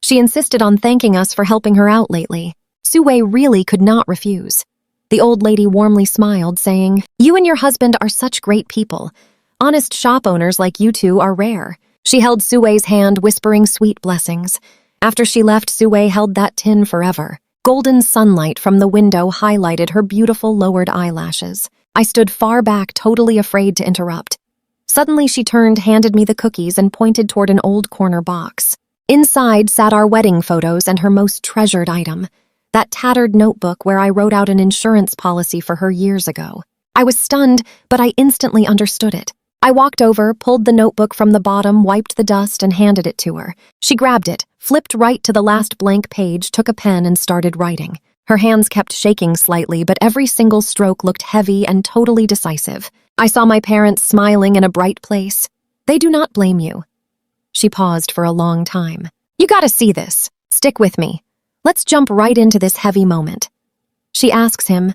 She insisted on thanking us for helping her out lately. Sue really could not refuse. The old lady warmly smiled, saying, "You and your husband are such great people. Honest shop owners like you two are rare." She held Sue's hand, whispering sweet blessings. After she left, Sue held that tin forever. Golden sunlight from the window highlighted her beautiful lowered eyelashes. I stood far back, totally afraid to interrupt. Suddenly she turned, handed me the cookies, and pointed toward an old corner box. Inside sat our wedding photos and her most treasured item, that tattered notebook where I wrote out an insurance policy for her years ago. I was stunned, but I instantly understood it. I walked over, pulled the notebook from the bottom, wiped the dust, and handed it to her. She grabbed it, flipped right to the last blank page, took a pen, and started writing. Her hands kept shaking slightly, but every single stroke looked heavy and totally decisive. I saw my parents smiling in a bright place. "They do not blame you." She paused for a long time. "You gotta see this. Stick with me. Let's jump right into this heavy moment." She asks him,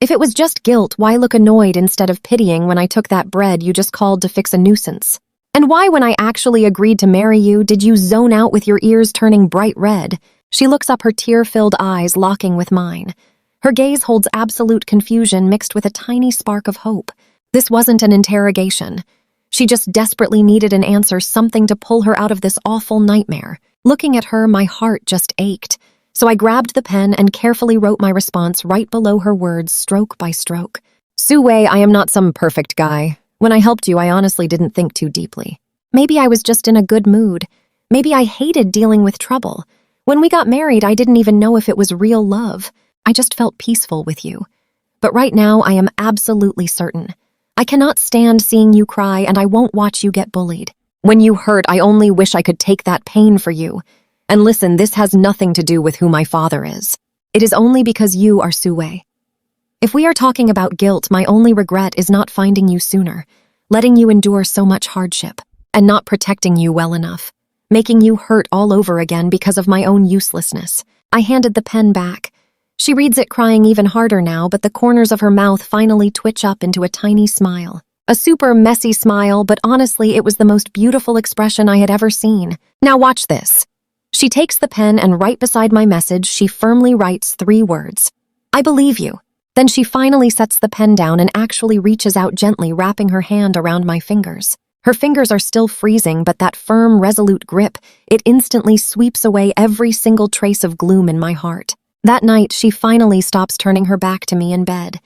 "If it was just guilt, why look annoyed instead of pitying when I took that bread you just called to fix a nuisance? And why, when I actually agreed to marry you, did you zone out with your ears turning bright red?" She looks up, her tear-filled eyes locking with mine. Her gaze holds absolute confusion mixed with a tiny spark of hope. This wasn't an interrogation. She just desperately needed an answer, something to pull her out of this awful nightmare. Looking at her, my heart just ached. So I grabbed the pen and carefully wrote my response right below her words, stroke by stroke. Su-wei, I am not some perfect guy. When I helped you, I honestly didn't think too deeply. Maybe I was just in a good mood. Maybe I hated dealing with trouble. When we got married, I didn't even know if it was real love. I just felt peaceful with you. But right now, I am absolutely certain. I cannot stand seeing you cry, and I won't watch you get bullied. When you hurt, I only wish I could take that pain for you. And listen, this has nothing to do with who my father is. It is only because you are Su-wei. If we are talking about guilt, my only regret is not finding you sooner, letting you endure so much hardship, and not protecting you well enough, making you hurt all over again because of my own uselessness. I handed the pen back. She reads it crying even harder now, but the corners of her mouth finally twitch up into a tiny smile. A super messy smile, but honestly, it was the most beautiful expression I had ever seen. Now watch this. She takes the pen and right beside my message, she firmly writes 3 words. I believe you. Then she finally sets the pen down and actually reaches out gently, wrapping her hand around my fingers. Her fingers are still freezing, but that firm, resolute grip, it instantly sweeps away every single trace of gloom in my heart. That night, she finally stops turning her back to me in bed.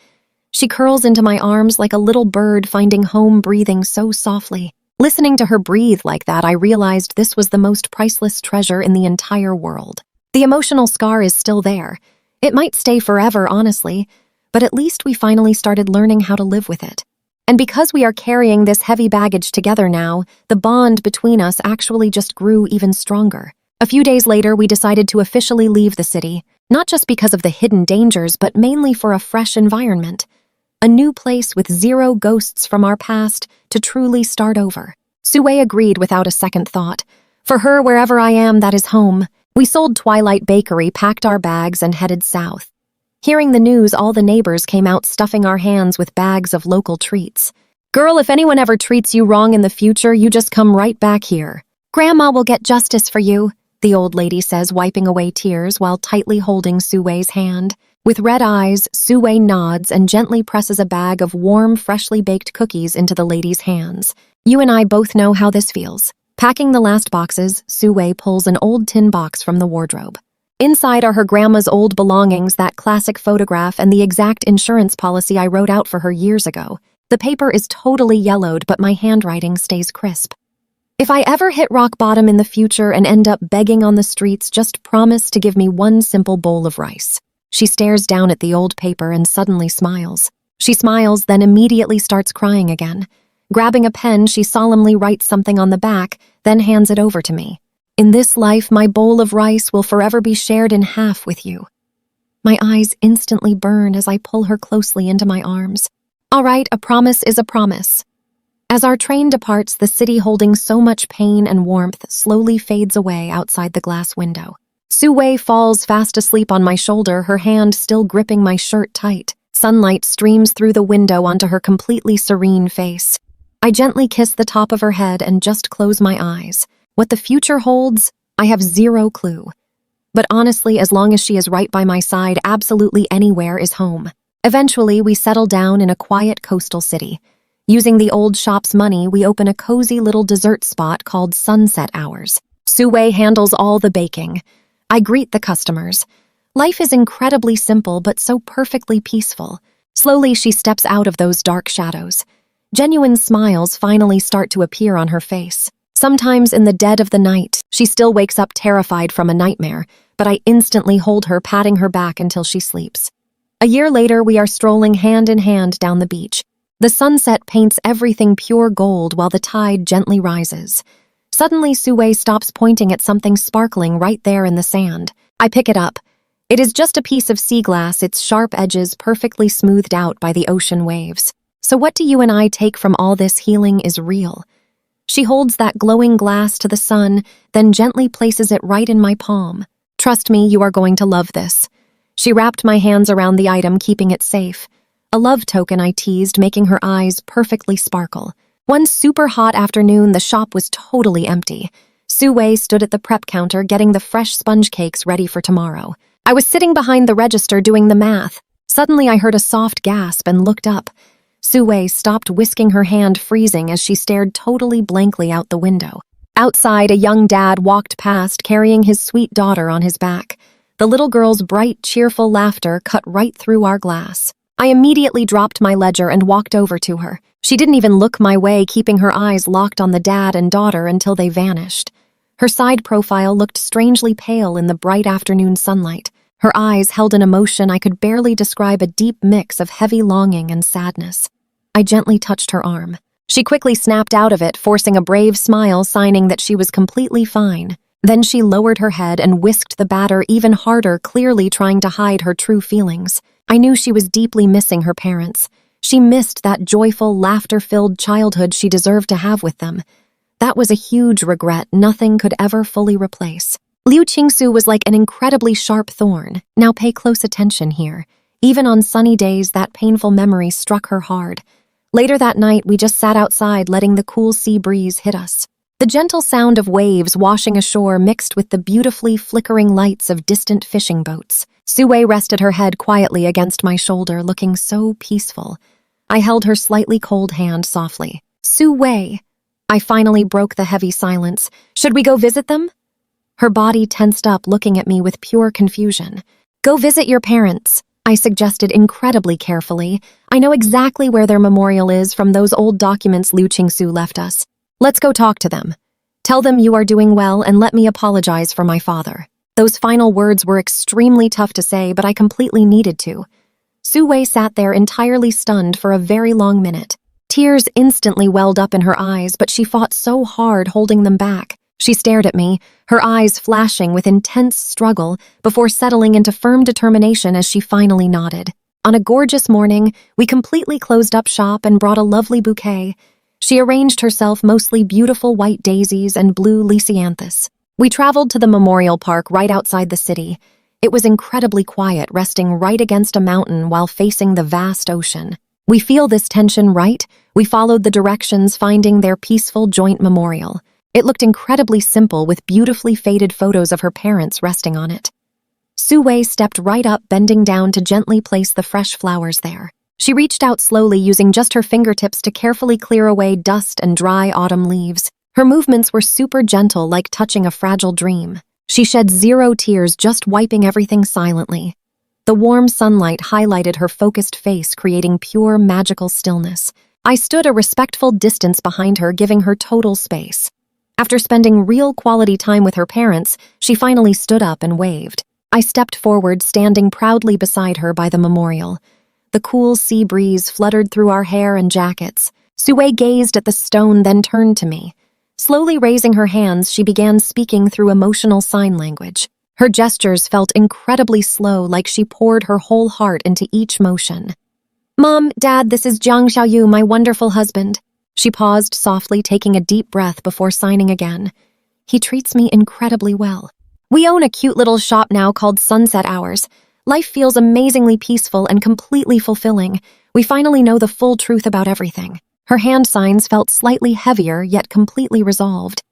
She curls into my arms like a little bird finding home, breathing so softly. Listening to her breathe like that, I realized this was the most priceless treasure in the entire world. The emotional scar is still there. It might stay forever, honestly, but at least we finally started learning how to live with it. And because we are carrying this heavy baggage together now, the bond between us actually just grew even stronger. A few days later, we decided to officially leave the city, not just because of the hidden dangers, but mainly for a fresh environment. A new place with 0 ghosts from our past to truly start over. Su-wei agreed without a second thought. For her, wherever I am, that is home. We sold Twilight Bakery, packed our bags, and headed south. Hearing the news, all the neighbors came out stuffing our hands with bags of local treats. Girl, if anyone ever treats you wrong in the future, you just come right back here. Grandma will get justice for you, the old lady says, wiping away tears while tightly holding Su-wei's hand. With red eyes, Su-wei nods and gently presses a bag of warm, freshly baked cookies into the lady's hands. You and I both know how this feels. Packing the last boxes, Su-wei pulls an old tin box from the wardrobe. Inside are her grandma's old belongings, that classic photograph, and the exact insurance policy I wrote out for her years ago. The paper is totally yellowed, but my handwriting stays crisp. If I ever hit rock bottom in the future and end up begging on the streets, just promise to give me one simple bowl of rice. She stares down at the old paper and suddenly smiles. She smiles, then immediately starts crying again. Grabbing a pen, she solemnly writes something on the back, then hands it over to me. In this life, my bowl of rice will forever be shared in half with you. My eyes instantly burn as I pull her closely into my arms. All right, a promise is a promise. As our train departs, the city holding so much pain and warmth slowly fades away outside the glass window. Su-wei falls fast asleep on my shoulder, her hand still gripping my shirt tight. Sunlight streams through the window onto her completely serene face. I gently kiss the top of her head and just close my eyes. What the future holds, I have 0 clue. But honestly, as long as she is right by my side, absolutely anywhere is home. Eventually, we settle down in a quiet coastal city. Using the old shop's money, we open a cozy little dessert spot called Sunset Hours. Su-wei handles all the baking. I greet the customers. Life is incredibly simple, but so perfectly peaceful. Slowly, she steps out of those dark shadows. Genuine smiles finally start to appear on her face. Sometimes in the dead of the night, she still wakes up terrified from a nightmare, but I instantly hold her, patting her back until she sleeps. A year later, we are strolling hand in hand down the beach. The sunset paints everything pure gold while the tide gently rises. Suddenly, Su-wei stops, pointing at something sparkling right there in the sand. I pick it up. It is just a piece of sea glass, its sharp edges perfectly smoothed out by the ocean waves. So what do you and I take from all this? Healing is real. She holds that glowing glass to the sun, then gently places it right in my palm. Trust me, you are going to love this. She wrapped my hands around the item, keeping it safe. A love token, I teased, making her eyes perfectly sparkle. One super hot afternoon, the shop was totally empty. Su-wei stood at the prep counter, getting the fresh sponge cakes ready for tomorrow. I was sitting behind the register doing the math. Suddenly, I heard a soft gasp and looked up. Su-wei stopped, whisking her hand, freezing as she stared totally blankly out the window. Outside, a young dad walked past, carrying his sweet daughter on his back. The little girl's bright, cheerful laughter cut right through our glass. I immediately dropped my ledger and walked over to her. She didn't even look my way, keeping her eyes locked on the dad and daughter until they vanished. Her side profile looked strangely pale in the bright afternoon sunlight. Her eyes held an emotion I could barely describe, a deep mix of heavy longing and sadness. I gently touched her arm. She quickly snapped out of it, forcing a brave smile, signing that she was completely fine. Then she lowered her head and whisked the batter even harder, clearly trying to hide her true feelings. I knew she was deeply missing her parents. She missed that joyful, laughter-filled childhood she deserved to have with them. That was a huge regret nothing could ever fully replace. Liu Qingsu was like an incredibly sharp thorn. Now pay close attention here. Even on sunny days, that painful memory struck her hard. Later that night, we just sat outside, letting the cool sea breeze hit us. The gentle sound of waves washing ashore mixed with the beautifully flickering lights of distant fishing boats. Sue rested her head quietly against my shoulder, looking so peaceful. I held her slightly cold hand softly. Sue, I finally broke the heavy silence. Should we go visit them? Her body tensed up, looking at me with pure confusion. Go visit your parents, I suggested incredibly carefully. I know exactly where their memorial is from those old documents Liu Qingsu left us. Let's go talk to them. Tell them you are doing well and let me apologize for my father. Those final words were extremely tough to say, but I completely needed to. Sue sat there entirely stunned for a very long minute. Tears instantly welled up in her eyes, but she fought so hard holding them back. She stared at me, her eyes flashing with intense struggle before settling into firm determination as she finally nodded. On a gorgeous morning, we completely closed up shop and brought a lovely bouquet. She arranged herself mostly beautiful white daisies and blue lisianthus. We traveled to the memorial park right outside the city. It was incredibly quiet, resting right against a mountain while facing the vast ocean. We feel this tension, right? We followed the directions, finding their peaceful joint memorial. It looked incredibly simple, with beautifully faded photos of her parents resting on it. Sue stepped right up, bending down to gently place the fresh flowers there. She reached out slowly, using just her fingertips to carefully clear away dust and dry autumn leaves. Her movements were super gentle, like touching a fragile dream. She shed 0 tears, just wiping everything silently. The warm sunlight highlighted her focused face, creating pure, magical stillness. I stood a respectful distance behind her, giving her total space. After spending real quality time with her parents, she finally stood up and waved. I stepped forward, standing proudly beside her by the memorial. The cool sea breeze fluttered through our hair and jackets. Sue gazed at the stone, then turned to me. Slowly raising her hands, she began speaking through emotional sign language. Her gestures felt incredibly slow, like she poured her whole heart into each motion. Mom, Dad, this is Jiang Xiaoyu, my wonderful husband. She paused softly, taking a deep breath before signing again. He treats me incredibly well. We own a cute little shop now called Sunset Hours. Life feels amazingly peaceful and completely fulfilling. We finally know the full truth about everything. Her hand signs felt slightly heavier, yet completely resolved.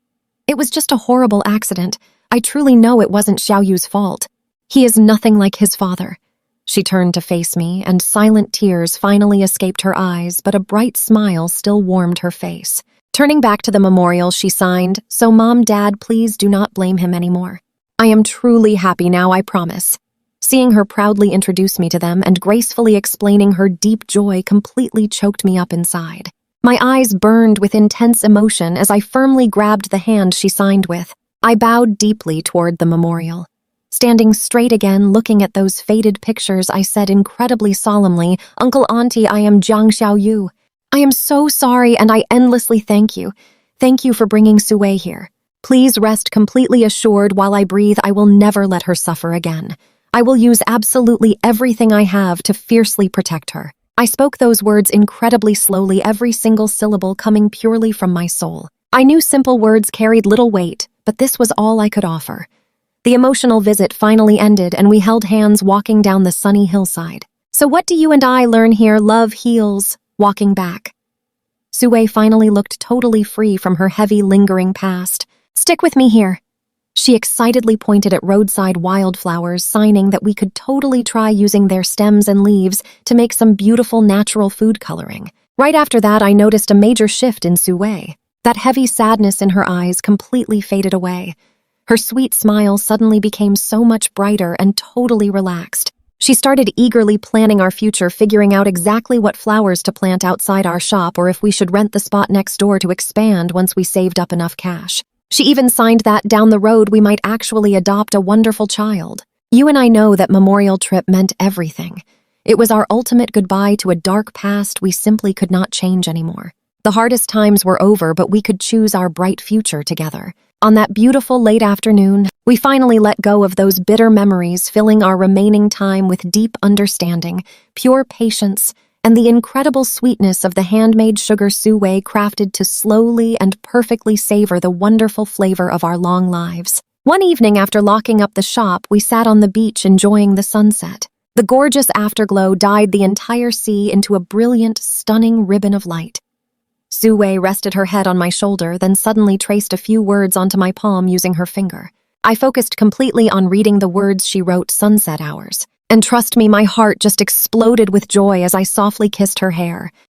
It was just a horrible accident. I truly know it wasn't Xiaoyu's fault. He is nothing like his father. She turned to face me, and silent tears finally escaped her eyes, but a bright smile still warmed her face. Turning back to the memorial, she signed, "So Mom, Dad, please do not blame him anymore. I am truly happy now, I promise." Seeing her proudly introduce me to them and gracefully explaining her deep joy completely choked me up inside. My eyes burned with intense emotion as I firmly grabbed the hand she signed with. I bowed deeply toward the memorial. Standing straight again, looking at those faded pictures, I said incredibly solemnly, "Uncle, Auntie, I am Jiang Xiaoyu. I am so sorry, and I endlessly thank you. Thank you for bringing Sue here. Please rest completely assured, while I breathe, I will never let her suffer again. I will use absolutely everything I have to fiercely protect her." I spoke those words incredibly slowly, every single syllable coming purely from my soul. I knew simple words carried little weight, but this was all I could offer. The emotional visit finally ended, and we held hands walking down the sunny hillside. "So what do you and I learn here? Love heals." Walking back, Sue finally looked totally free from her heavy, lingering past. "Stick with me here." She excitedly pointed at roadside wildflowers, signing that we could totally try using their stems and leaves to make some beautiful natural food coloring. Right after that, I noticed a major shift in Sue. That heavy sadness in her eyes completely faded away. Her sweet smile suddenly became so much brighter and totally relaxed. She started eagerly planning our future, figuring out exactly what flowers to plant outside our shop or if we should rent the spot next door to expand once we saved up enough cash. She even signed that down the road we might actually adopt a wonderful child. You and I know that memorial trip meant everything. It was our ultimate goodbye to a dark past we simply could not change anymore. The hardest times were over, but we could choose our bright future together. On that beautiful late afternoon, we finally let go of those bitter memories, filling our remaining time with deep understanding, pure patience, and the incredible sweetness of the handmade sugar Sue crafted to slowly and perfectly savor the wonderful flavor of our long lives. One evening after locking up the shop, we sat on the beach enjoying the sunset. The gorgeous afterglow dyed the entire sea into a brilliant, stunning ribbon of light. Sue rested her head on my shoulder, then suddenly traced a few words onto my palm using her finger. I focused completely on reading the words she wrote, "Sunset Hours." And trust me, my heart just exploded with joy as I softly kissed her hair.